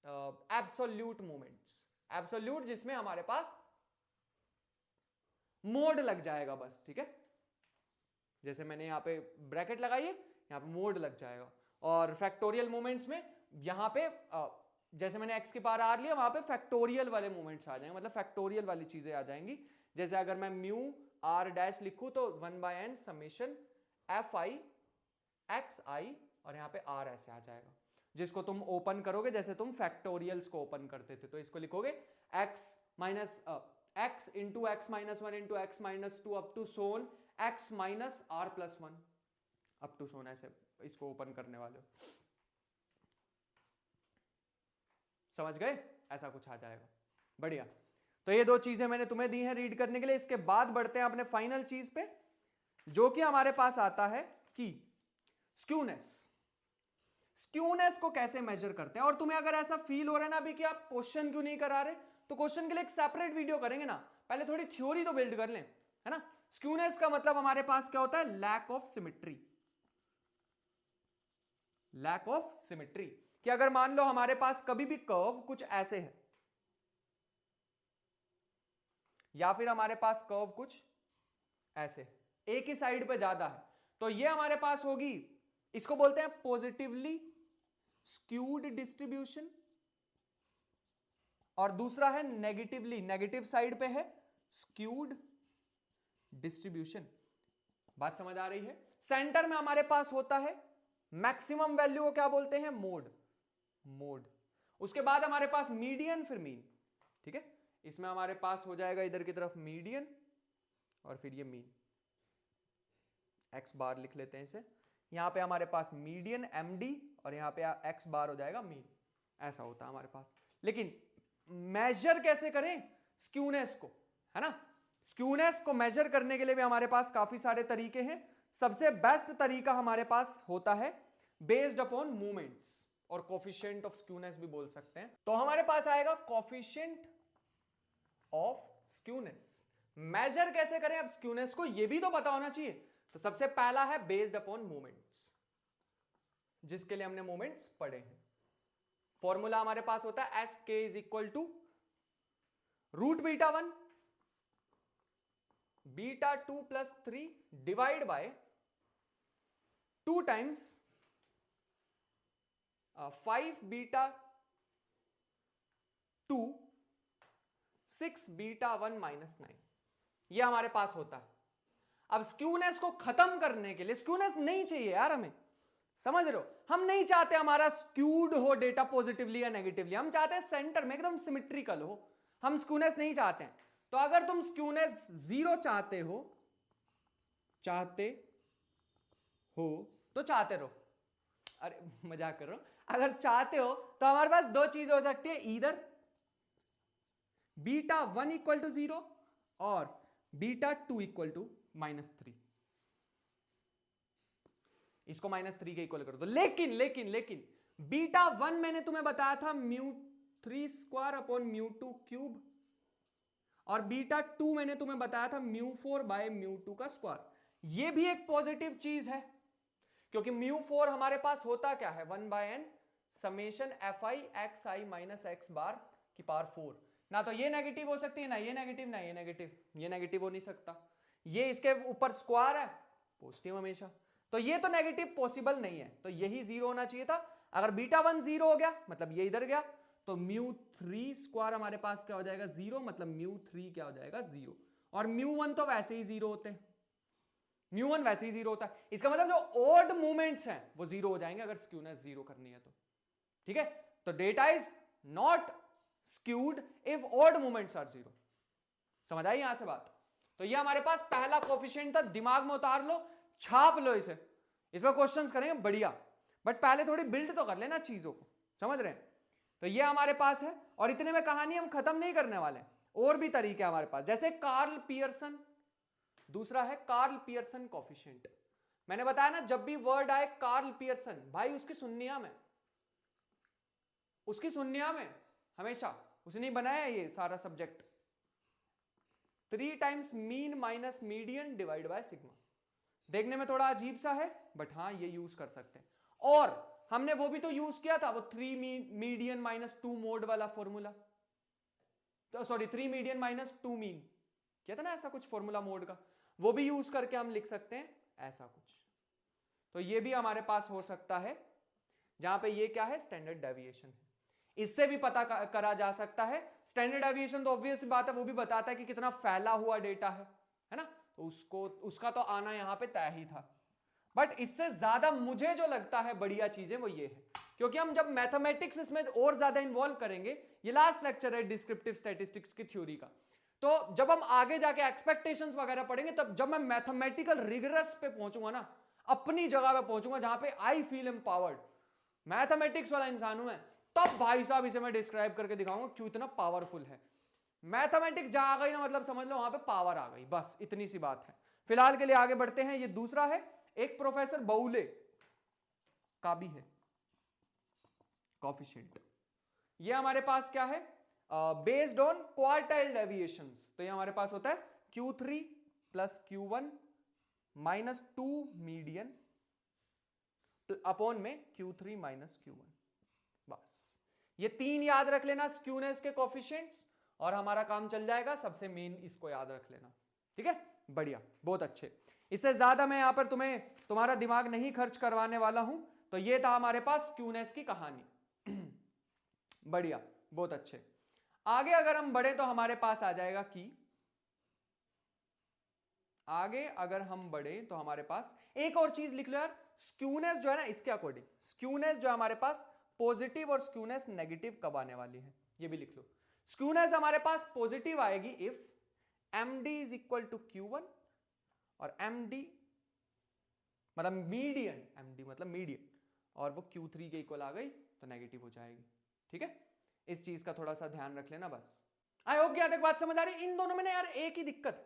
एब्सोल्यूट मोमेंट्स, एब्सोल्यूट जिसमें हमारे पास मोड लग जाएगा बस, ठीक है। जैसे मैंने यहां पे ब्रैकेट लगाई है, यहां पे मोड लग जाएगा, और फैक्टोरियल मोमेंट्स में यहां पे जैसे मैंने x की पावर r लिया, वहां पे फैक्टोरियल वाले मूवमेंट्स आ जाएंगे, मतलब फैक्टोरियल वाली चीजें आ जाएंगी। जैसे अगर मैं म्यू r डैश लिखूं तो 1/n समेशन fi xi, और यहाँ पे r ऐसे आ जाएगा, जिसको तुम ओपन करोगे जैसे तुम फैक्टोरियल्स को ओपन करते थे, तो इसको लिखोगे x minus x into x minus one into x minus two up to so on x minus r plus one up to so on, ऐसे इसको ओपन करने वाले हो। समझ गए? ऐसा कुछ आ जाएगा। बढ़िया। तो ये दो चीजें मैंने तुम्हें दी हैं रीड करने के लिए। इसके बाद बढ़ते हैं अपने फाइनल चीज पे, जो कि हमारे पास आता है कि स्क्यूनेस। स्क्यूनेस को कैसे मेजर करते हैं। और तुम्हें अगर ऐसा फील हो रहा है ना अभी कि आप क्वेश्चन क्यों नहीं करा रहे, तो क्वेश्चन के लिए एक सेपरेट वीडियो करेंगे ना, पहले थोड़ी थ्योरी तो बिल्ड कर लें, है ना। स्क्यूनेस का मतलब हमारे पास क्या होता है, lack of symmetry. Lack of symmetry कि अगर मान लो हमारे पास कभी भी कर्व कुछ ऐसे है, या फिर हमारे पास कर्व कुछ ऐसे, एक ही साइड पे ज्यादा है, तो ये हमारे पास होगी, इसको बोलते हैं पॉजिटिवली स्क्यूड डिस्ट्रीब्यूशन, और दूसरा है नेगेटिवली, नेगेटिव साइड पे है स्क्यूड डिस्ट्रीब्यूशन। बात समझ आ रही है। सेंटर में हमारे पास होता है मैक्सिमम वैल्यू को क्या बोलते हैं, मोड। मोड। उसके बाद हमारे पास मीडियन, फिर मीन। ठीक है, इसमें हमारे पास हो जाएगा इधर की तरफ मीडियन, और फिर ये मीन, एक्स बार लिख लेते हैं इसे। यहां पे हमारे पास मीडियन एमडी, और यहां पे एक्स बार हो जाएगा मीन। ऐसा होता है हमारे पास। लेकिन मेजर कैसे करें स्क्यूनेस को, है ना। स्क्यूनेस को मेजर करने के लिए भी हमारे पास काफी सारे तरीके हैं। सबसे बेस्ट तरीका हमारे पास होता है बेस्ड अपॉन मूवमेंट्स, और कोफिशिएंट ऑफ स्क्यूनेस भी बोल सकते हैं। तो हमारे पास आएगा कोफिशिएंट ऑफ स्क्यूनेस। मेजर कैसे करें अब स्क्यूनेस को, यह भी तो पता होना चाहिए। तो सबसे पहला है बेस्ड अपॉन मूवमेंट्स, जिसके लिए हमने मूवमेंट्स पढ़े हैं। फॉर्मूला हमारे पास होता है s k is equal to root beta 1 beta 2 plus 3 divide by 2 times 5 beta 2 6 beta 1 minus 9, यह हमारे पास होता है। अब स्क्यूनेस को खत्म करने के लिए, स्क्यूनेस नहीं चाहिए यार हमें, समझ रहे हो, हम नहीं चाहते हमारा स्क्यूड हो डेटा पॉजिटिवली या नेगेटिवली, हम चाहते हैं सेंटर में एकदम सिमेट्रिकल हो, हम स्क्यूनेस नहीं चाहते हैं। तो अगर तुम स्क्यूनेस 0 चाहते हो तो चाहते रहो, अरे मजाक कर रहा हूं, अगर चाहते हो तो हमारे पास दो चीज हो सकती है, इधर बीटा 1 इक्वल टू 0 और बीटा 2 इक्वल टू -3, इसको -3 के इक्वल कर दो। लेकिन लेकिन लेकिन बीटा 1 मैंने तुम्हें बताया था μ3² अपॉन μ2 क्यूब, और बीटा 2 मैंने तुम्हें बताया था μ4 बाय μ2 का स्क्वायर। यह भी एक पॉजिटिव चीज है, क्योंकि μ4 हमारे पास होता क्या है, 1/n summation fi xi minus x बार की पावर 4। ना तो ये नेगेटिव हो सकती है, ना ये नेगेटिव, ना ये नेगेटिव, ये नेगेटिव हो नहीं सकता, ये इसके ऊपर स्क्वायर है, पॉजिटिव हमेशा, तो ये तो नेगेटिव पॉसिबल नहीं है, तो यही 0 होना चाहिए था। अगर बीटा 1 0 हो गया मतलब ये इधर गया, तो μ3² हमारे पास क्या हो जाएगा 0, मतलब μ3 क्या हो जाएगा 0, और μ1 तो वैसे ही 0 होते हैं, μ1 वैसे ही 0 होता है। इसका मतलब जो ऑड मूवमेंट्स हैं वो 0 हो जाएंगे अगर स्क्यूनेस 0 करनी है तो। ठीक है, तो data is not skewed if odd movements are 0। समझ आई यहां से बात। तो ये हमारे पास पहला कोफिशिएंट था, दिमाग में उतार लो, छाप लो इसे, इसमें क्वेश्चंस करेंगे बढ़िया, बट पहले थोड़ी बिल्ड तो कर लेना चीजों को, समझ रहे हैं। तो ये हमारे पास है, और इतने में कहानी हम खत्म नहीं करने वाले, और भी तरीके हमारे पास, जैसे कार्ल पियर्सन, दूसरा है कार्ल पियर्सन कोफिशिएंट। मैंने बताया ना, जब भी वर्ड आए कार्ल पियर्सन, भाई उसकी सुन्निया में, उसकी सुन्निया में हमेशा, उसने ही बनाया ये सारा subject, 3 times mean minus median divide by sigma. देखने में थोड़ा अजीब सा है, बट हाँ ये यूज कर सकते हैं। और हमने वो भी तो यूज किया था, वो 3 मीडियन माइनस 2 मोड वाला फॉर्मूला, तो सॉरी 3 मीडियन माइनस 2 मीन किया था ना, ऐसा कुछ फॉर्मूला मोड का, वो भी यूज करके हम लिख सकते हैं ऐसा कुछ। तो ये भी हमारे पास हो सकता है, जहां पे ये क्या है, स्टैंडर्ड डेविएशन है। इससे भी पता करा जा सकता है। स्टैंडर्ड डेविएशन तो ऑब्वियस बात है, वो भी बताता है कि कितना फैला हुआ डेटा है ना, तो उसका तो आना यहां पे तय ही था। बट इससे ज्यादा मुझे जो लगता है बढ़िया चीजें वो ये है, क्योंकि हम जब मैथमेटिक्स इसमें और ज्यादा इन्वॉल्व करेंगे, ये लास्ट लेक्चर है डिस्क्रिप्टिव स्टैटिस्टिक्स की थ्योरी का, तो जब हम आगे जाके एक्सपेक्टेशंस वगैरह पढ़ेंगे, तब जब मैं मैथमेटिकल रिगरस पे पहुंचूंगा ना, अपनी जगह पे पहुंचूंगा जहां पे आई फील एम्पावर्ड, मैथमेटिक्स वाला इंसान हूं मैं, तब भाई साहब इसे मैं डिस्क्राइब करके दिखाऊंगा क्यों इतना पावरफुल है। मैथमेटिक्स जहां आ गई ना, मतलब समझ लो वहां पे पावर आ गई, बस इतनी सी बात है। फिलहाल के लिए आगे बढ़ते हैं। ये दूसरा है, एक प्रोफेसर बउले का भी है कोएफिशिएंट। ये हमारे पास क्या है, बेस्ड ऑन क्वार्टाइल डेविएशंस, तो ये हमारे पास होता है Q3 plus Q1 minus 2 median upon में Q3 माइनस Q1। बस ये 3 याद रख लेना स्क्यूनेस के कोएफिशिएंट्स, और हमारा काम चल जाएगा। सबसे मेन इसको याद रख लेना, ठीक है, बढ़िया, बहुत अच्छे। इससे ज्यादा मैं यहां पर तुम्हारा दिमाग नहीं खर्च करवाने वाला हूं। तो ये था हमारे पास स्क्यूनेस की कहानी। बढ़िया, बहुत अच्छे। आगे अगर हम बढ़े तो हमारे पास आ जाएगा कि आगे अगर हम बढ़े तो हमारे पास एक और चीज लिख लो यार, स्क्यूनेस जो है ना, इसके अकॉर्डिंग स्क्यूनेस जो हमारे पास पॉजिटिव और स्क्यूनेस नेगेटिव कब आने वाली है, ये भी लिख लो। स्क्यूनेस हमारे पास पॉजिटिव आएगी if MD is equal to Q1 और MD मतलब मीडियन, MD मतलब मीडियन, और वो Q3 के इक्वल आ गई तो नेगेटिव हो जाएगी, ठीक है। इस चीज का थोड़ा सा ध्यान रख लेना बस। आई होप कि यहां तक बात समझ आ रही है। इन दोनों में ना यार एक ही दिक्कत,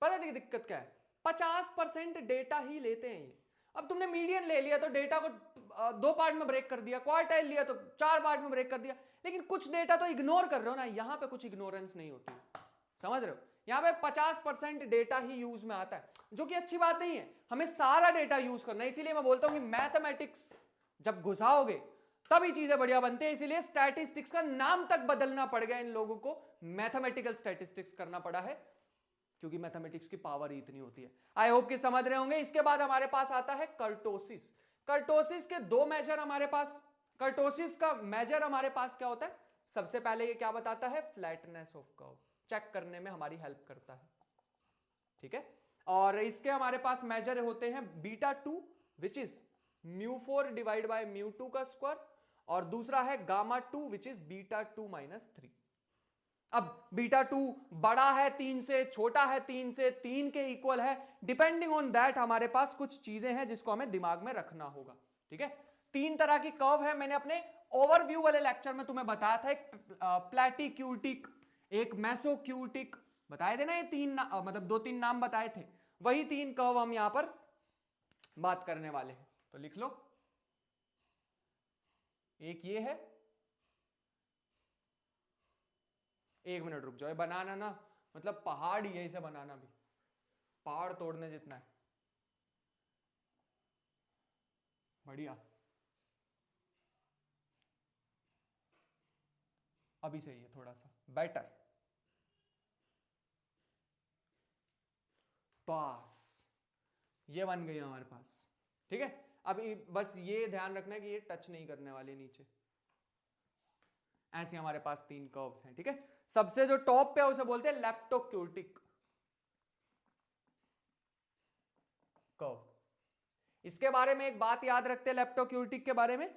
पता नहीं दिक्कत क्या है, 50% डेटा ही लेते हैं ये। अब तुमने मीडियन ले लिया तो डेटा को 2 पार्ट में ब्रेक कर दिया, क्वार्टाइल लिया तो 4 पार्ट में ब्रेक कर दिया, लेकिन कुछ डेटा तो इग्नोर कर रहे हो ना, यहां पे कुछ इग्नोरेंस नहीं होती, समझ रहे हो। यहां पे 50% डेटा ही यूज में आता है, जो कि अच्छी बात नहीं है, हमें सारा डेटा यूज करना है। इसीलिए मैं बोलता हूं कि मैथमेटिक्स जब घुसाओगे तभी चीजें बढ़िया बनती है। इसीलिए स्टैटिस्टिक्स का नाम तक बदलना पड़ गया इन लोगों को, मैथमेटिकल स्टैटिस्टिक्स करना पड़ा है, क्योंकि मैथमेटिक्स की पावर ही इतनी होती है। आई होप कि समझ रहे होंगे। इसके बाद हमारे पास आता है कर्टोसिस। कर्टोसिस के 2 मेजर हमारे पास, कर्टोसिस का मेजर हमारे पास क्या होता है, सबसे पहले ये क्या बताता है, फ्लैटनेस ऑफ कर्व चेक करने में हमारी हेल्प करता है, ठीक है। और इसके हमारे पास मेजर होते हैं β2 विच इज μ4 डिवाइड बाय μ2 का स्क्वायर, और दूसरा है γ2 विच इज β2 माइनस 3। अब β2 बड़ा है 3 से, छोटा है 3 से, 3 के इक्वल है, डिपेंडिंग ऑन दैट हमारे पास कुछ चीजें हैं जिसको हमें दिमाग में रखना होगा, ठीक है। 3 तरह की कर्व है, मैंने अपने ओवरव्यू वाले लेक्चर में तुम्हें बताया था, एक प्लैटिक्यूटिक, एक मेसोक्यूटिक, बताए थे ना ये 3 मतलब 2-3 नाम बताए थे, वही 3 कर्व हम यहां पर बात करने वाले हैं। तो लिख लो, एक ये है, 1 मिनट रुक जाओ, बनाना ना मतलब पहाड़ ही है, इसे बनाना भी पहाड़ तोड़ने जितना है। बढ़िया, अभी सही है, थोड़ा सा बेटर, पास, ये बन गई हमारे पास, ठीक है। अभी बस ये ध्यान रखना है कि ये टच नहीं करने वाले नीचे। ऐसे हमारे पास 3 कर्व्स हैं, ठीक है। सबसे जो टॉप पे है उसे बोलते हैं लेप्टोक्यूटिक कर्व। इसके बारे में एक बात याद रखते हैं लेप्टोक्यूटिक के बारे में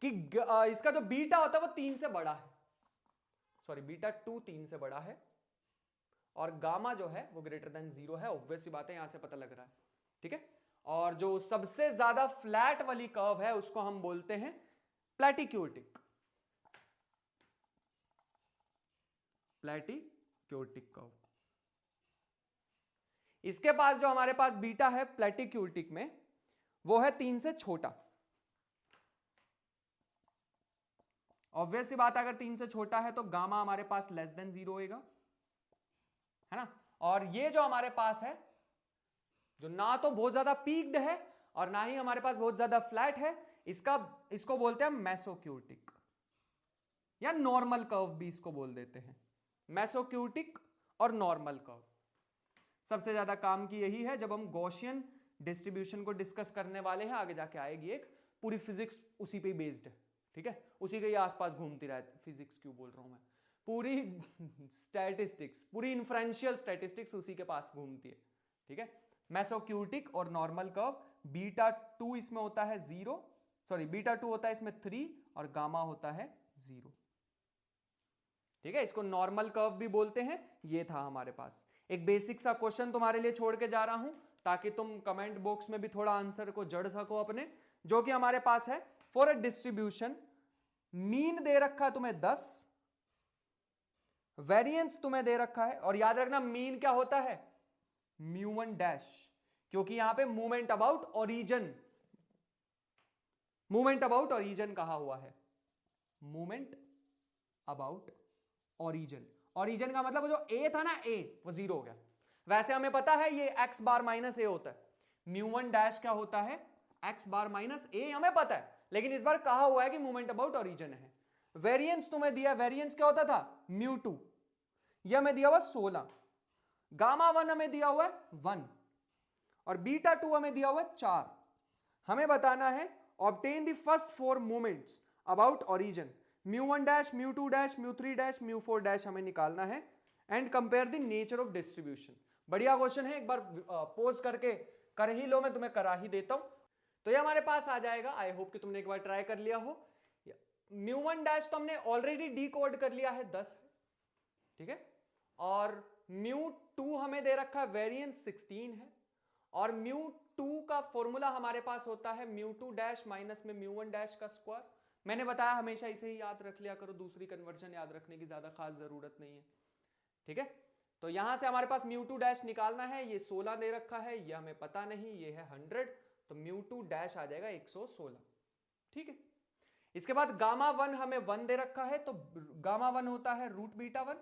कि इसका जो बीटा होता है वो 3 से बड़ा है, सॉरी β2 3 से बड़ा है, और गामा जो है वो ग्रेटर देन 0 है, ऑब्वियस सी बात है, यहां से पता लग रहा है, ठीक है। और जो सबसे ज्यादा फ्लैट वाली कर्व है उसको हम बोलते हैं प्लैटिक्यूटिक, प्लैटिक्यूटिक कर्व। इसके पास जो हमारे पास बीटा है प्लैटिक्यूटिक में, वो है 3 से छोटा, ऑब्वियस सी बात है, अगर 3 से छोटा है तो गामा हमारे पास लेस देन 0 होएगा, है ना। और ये जो हमारे पास है, जो ना तो बहुत ज्यादा पीक्ड है और ना ही हमारे पास बहुत ज्यादा फ्लैट है, इसको बोलते हैं मेसोक्यूटिक, या नॉर्मल कर्व भी इसको बोल देते हैं, मेसोक्यूटिक और नॉर्मल कर्व। सबसे ज्यादा काम की यही है जब हम गॉसियन डिस्ट्रीब्यूशन को डिस्कस करने वाले हैं, आगे जाके आएगी एक, पूरी फिजिक्स उसी पे बेस्ड है, ठीक है, उसी के ही आसपास घूमती रहती, फिजिक्स क्यों बोल रहा हूं मैं, पूरी स्टैटिस्टिक्स, पूरी इन्फ्रेंशियल स्टैटिस्टिक्स उसी के पास घूमती है, ठीक है। मेसोक्यूटिक और नॉर्मल कर्व, बीटा 2 इसमें होता है 0, सॉरी बीटा 2 होता है इसमें 3 और गामा होता है 0, ठीक है। इसको नॉर्मल कर्व भी बोलते हैं। ये था हमारे पास एक बेसिक सा क्वेश्चन तुम्हारे लिए छोड़ के जा रहा हूं ताकि तुम कमेंट बॉक्स में भी थोड़ा आंसर को जड़ सको अपने, जो कि हमारे पास है for a distribution, mean they रखा है तुम्हें 10, वेरिएंस तुम्हें दे रखा है, और याद रखना मीन क्या होता है, म्यू1 डैश, क्योंकि यहां पे movement about origin, movement about origin कहा हुआ है, मूवमेंट अबाउट ओरिजिन, ओरिजिन का मतलब जो ए था ना, ए वो 0 हो गया। वैसे हमें पता है ये x बार माइनस ए होता है, म्यू1 डैश क्या होता है, x बार माइनस ए, हमें पता है, लेकिन इस बार कहा हुआ है कि मूवमेंट अबाउट ओरिजिन है। वेरिएंस तुम्हें दिया, वेरिएंस क्या होता था, म्यू2, यह हमें दिया हुआ 16, गामा 1 हमें दिया हुआ है 1 और बीटा 2 हमें दिया हुआ है 4। हमें बताना है obtain the first 4 moments about origin, म्यू1 dash, म्यू2 dash, म्यू3 dash, म्यू4 dash हमें निकालना है, and compare the nature of distribution. बढ़िया क्वेश्चन है, एक बार पोज करके कर ही लो, मैं तुम्हें करा ही देता हूं। तो ये हमारे पास आ जाएगा, आई होप कि तुमने एक बार ट्राई कर लिया हो। म्यू1 डैश तो हमने ऑलरेडी डी कोड कर लिया है 10, ठीक है, और म्यू2 हमें दे रखा है वेरिएंस 16 है, और म्यू2 का फॉर्मूला हमारे पास होता है म्यू2 डैश माइनस में म्यू1 डैश का स्क्वायर। मैंने बताया हमेशा इसे ही याद रख लिया करो, दूसरी कन्वर्जन याद रखने की ज्यादा खास जरूरत नहीं है, ठीक है। तो यहां से हमारे पास म्यू2 डैश निकालना है, ये 16 दे रखा है, ये हमें पता नहीं, ये है 100, तो म्यू2 डैश आ जाएगा 116, ठीक है। इसके बाद गामा 1 हमें 1 दे रखा है, तो गामा 1 होता है रूट बीटा 1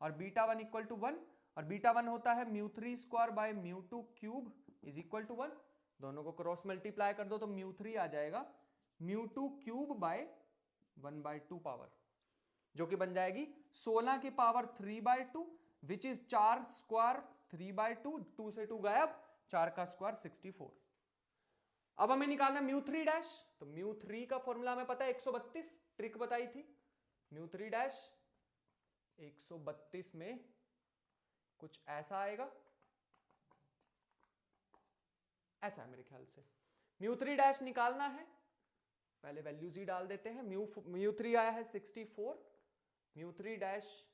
और बीटा 1 इक्वल टू 1, और बीटा 1 होता है म्यू3 square by mu two cube is equal to 1, दोनों को क्रॉस मल्टीप्लाई कर दो तो म्यू3 आ जाएगा म्यू2 क्यूब बाय 1/2 पावर, जो कि बन जाएगी 16 की पावर 3/2 विच इज 4 स्क्वायर 3/2, 2 से 2 गायब, 4 का स्क्वायर 64। अब हमें निकालना म्यू3 डैश, तो म्यू3 का फॉर्मूला हमें पता है 132, ट्रिक बताई थी, म्यू3 डैश 132 में कुछ ऐसा आएगा, ऐसा है मेरे ख्याल से। म्यू3 डैश निकालना है, पहले वैल्यूज ही डाल देते हैं। म्यू3 आया है 64, म्यू3 डैश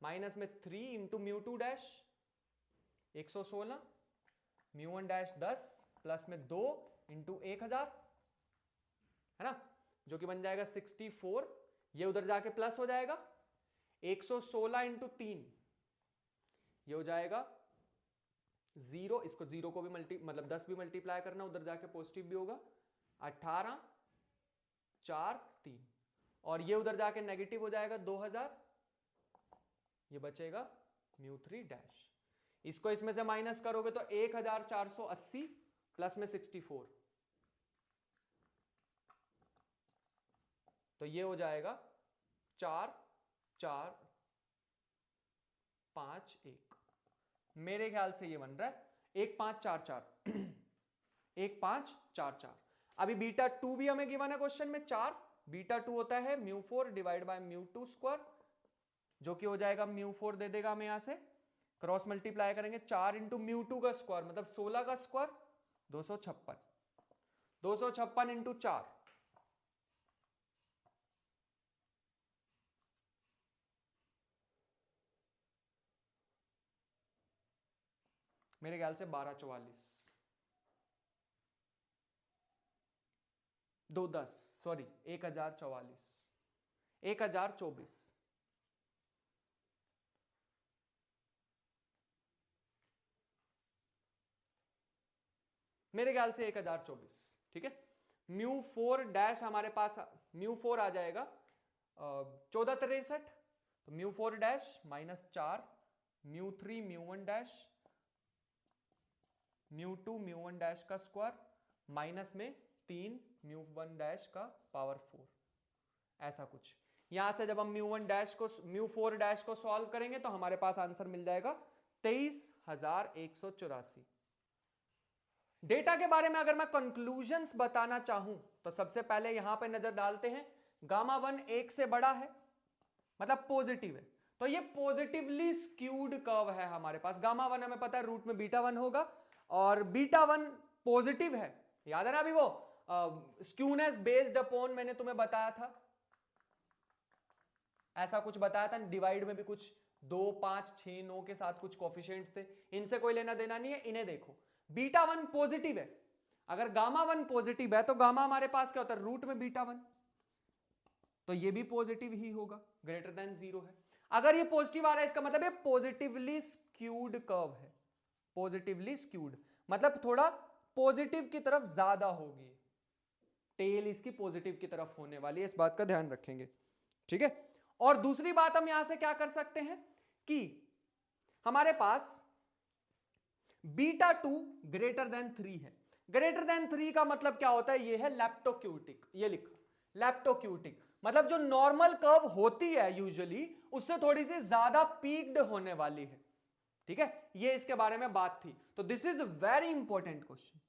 माइनस में 3 इंटू म्यू2 डैश 116, म्यू1 डैश 10 प्लस में 2 इंटू 1000, है ना, जो कि बन जाएगा 64, ये उधर जाके प्लस हो जाएगा, 116 इंटू 3 ये हो जाएगा 0, इसको 0 को भी मतलब 10 भी मल्टीप्लाई करना, उधर जाके पॉजिटिव भी होगा, 18 4 3, और ये उधर जाके नेगेटिव हो जाएगा 2000, ये बचेगा म्यू3 डैश। इसको इसमें से माइनस करोगे तो 1480 प्लस में 64, तो ये हो जाएगा 4 4 5 1, मेरे ख्याल से ये बन रहा है 1544 1544। अभी बीटा 2 भी हमें गिवन है क्वेश्चन में 4, बीटा 2 होता है म्यू4 डिवाइड बाय म्यू2 स्क्वायर, जो कि हो जाएगा म्यू4 दे देगा हमें यहां से, क्रॉस मल्टीप्लाई करेंगे 4 इंटू म्यू2 का स्क्वायर मतलब 16 का स्क्वायर 256, 256 इंटू 4 मेरे ख्याल से 1244 210 सॉरी 1044 1024, मेरे ख्याल से 1024, ठीक है। म्यू4 डैश हमारे पास म्यू4 आ जाएगा 1463, तो म्यू4 डैश माइनस 4 म्यू3 म्यू1 डैश म्यू2 म्यू1 डैश का स्क्वायर माइनस में 3 म्यू1 डैश का पावर 4, ऐसा कुछ। यहां से जब हम म्यू1 डैश को म्यू4 डैश को सॉल्व करेंगे तो हमारे पास आंसर मिल जाएगा 23184। डेटा के बारे में अगर मैं कंक्लूजन्स बताना चाहूं तो सबसे पहले यहां पे नजर डालते हैं, गामा 1 1 से बड़ा है, मतलब पॉजिटिव है, तो ये पॉजिटिवली स्क्यूड कर्व है हमारे पास। गामा 1 हमें पता है रूट में बीटा 1 होगा, और बीटा 1 पॉजिटिव है, याद है ना अभी वो स्क्यूनेस बेस्ड अपॉन मैंने तुम्हें बताया था, ऐसा कुछ बताया था, डिवाइड में भी कुछ 2 5 6 9 के साथ कुछ कोफिशिएंट्स थे, इनसे कोई लेना देना नहीं है, इन्हें देखो। बीटा 1 पॉजिटिव है, अगर गामा 1 पॉजिटिव है तो गामा हमारे पास क्या होता है, रूट में बीटा 1, तो ये भी पॉजिटिव ही होगा, ग्रेटर देन 0 है। अगर ये पॉजिटिव आ रहा है इसका मतलब ये पॉजिटिवली स्क्यूड कर्व है, पॉजिटिवली स्क्यूड मतलब थोड़ा पॉजिटिव की तरफ ज्यादा होगी, टेल इसकी पॉजिटिव की तरफ होने वाली है, इस बात का ध्यान रखेंगे, ठीक है। और दूसरी बात हम यहां से क्या कर सकते हैं कि हमारे पास बीटा 2 ग्रेटर देन 3 है। ग्रेटर देन 3 का मतलब क्या होता है, ये है लैप्टोक्यूटिक, ये लिखो लैप्टोक्यूटिक, मतलब जो नॉर्मल कर्व होती है यूजुअली उससे थोड़ी सी ज्यादा पीक्ड होने वाली है, ठीक है। ये इसके बारे में बात थी, तो this is very important question,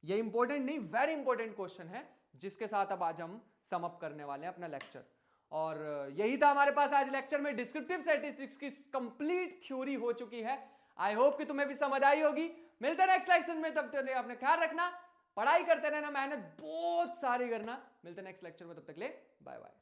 ये इंपॉर्टेंट नहीं वेरी इंपॉर्टेंट क्वेश्चन है, जिसके साथ अब आज हम सम अप करने वाले हैं अपना लेक्चर। और यही था हमारे पास आज लेक्चर में, डिस्क्रिप्टिव स्टैटिस्टिक्स की कंप्लीट थ्योरी हो चुकी है। आई होप कि तुम्हें भी समझ आई होगी। मिलते हैं नेक्स्ट लेक्चर में, तब तक अपने ख्याल रखना, पढ़ाई करते रहना, मेहनत बहुत सारी करना। मिलते हैं नेक्स्ट लेक्चर में, तब तक ले बाय बाय।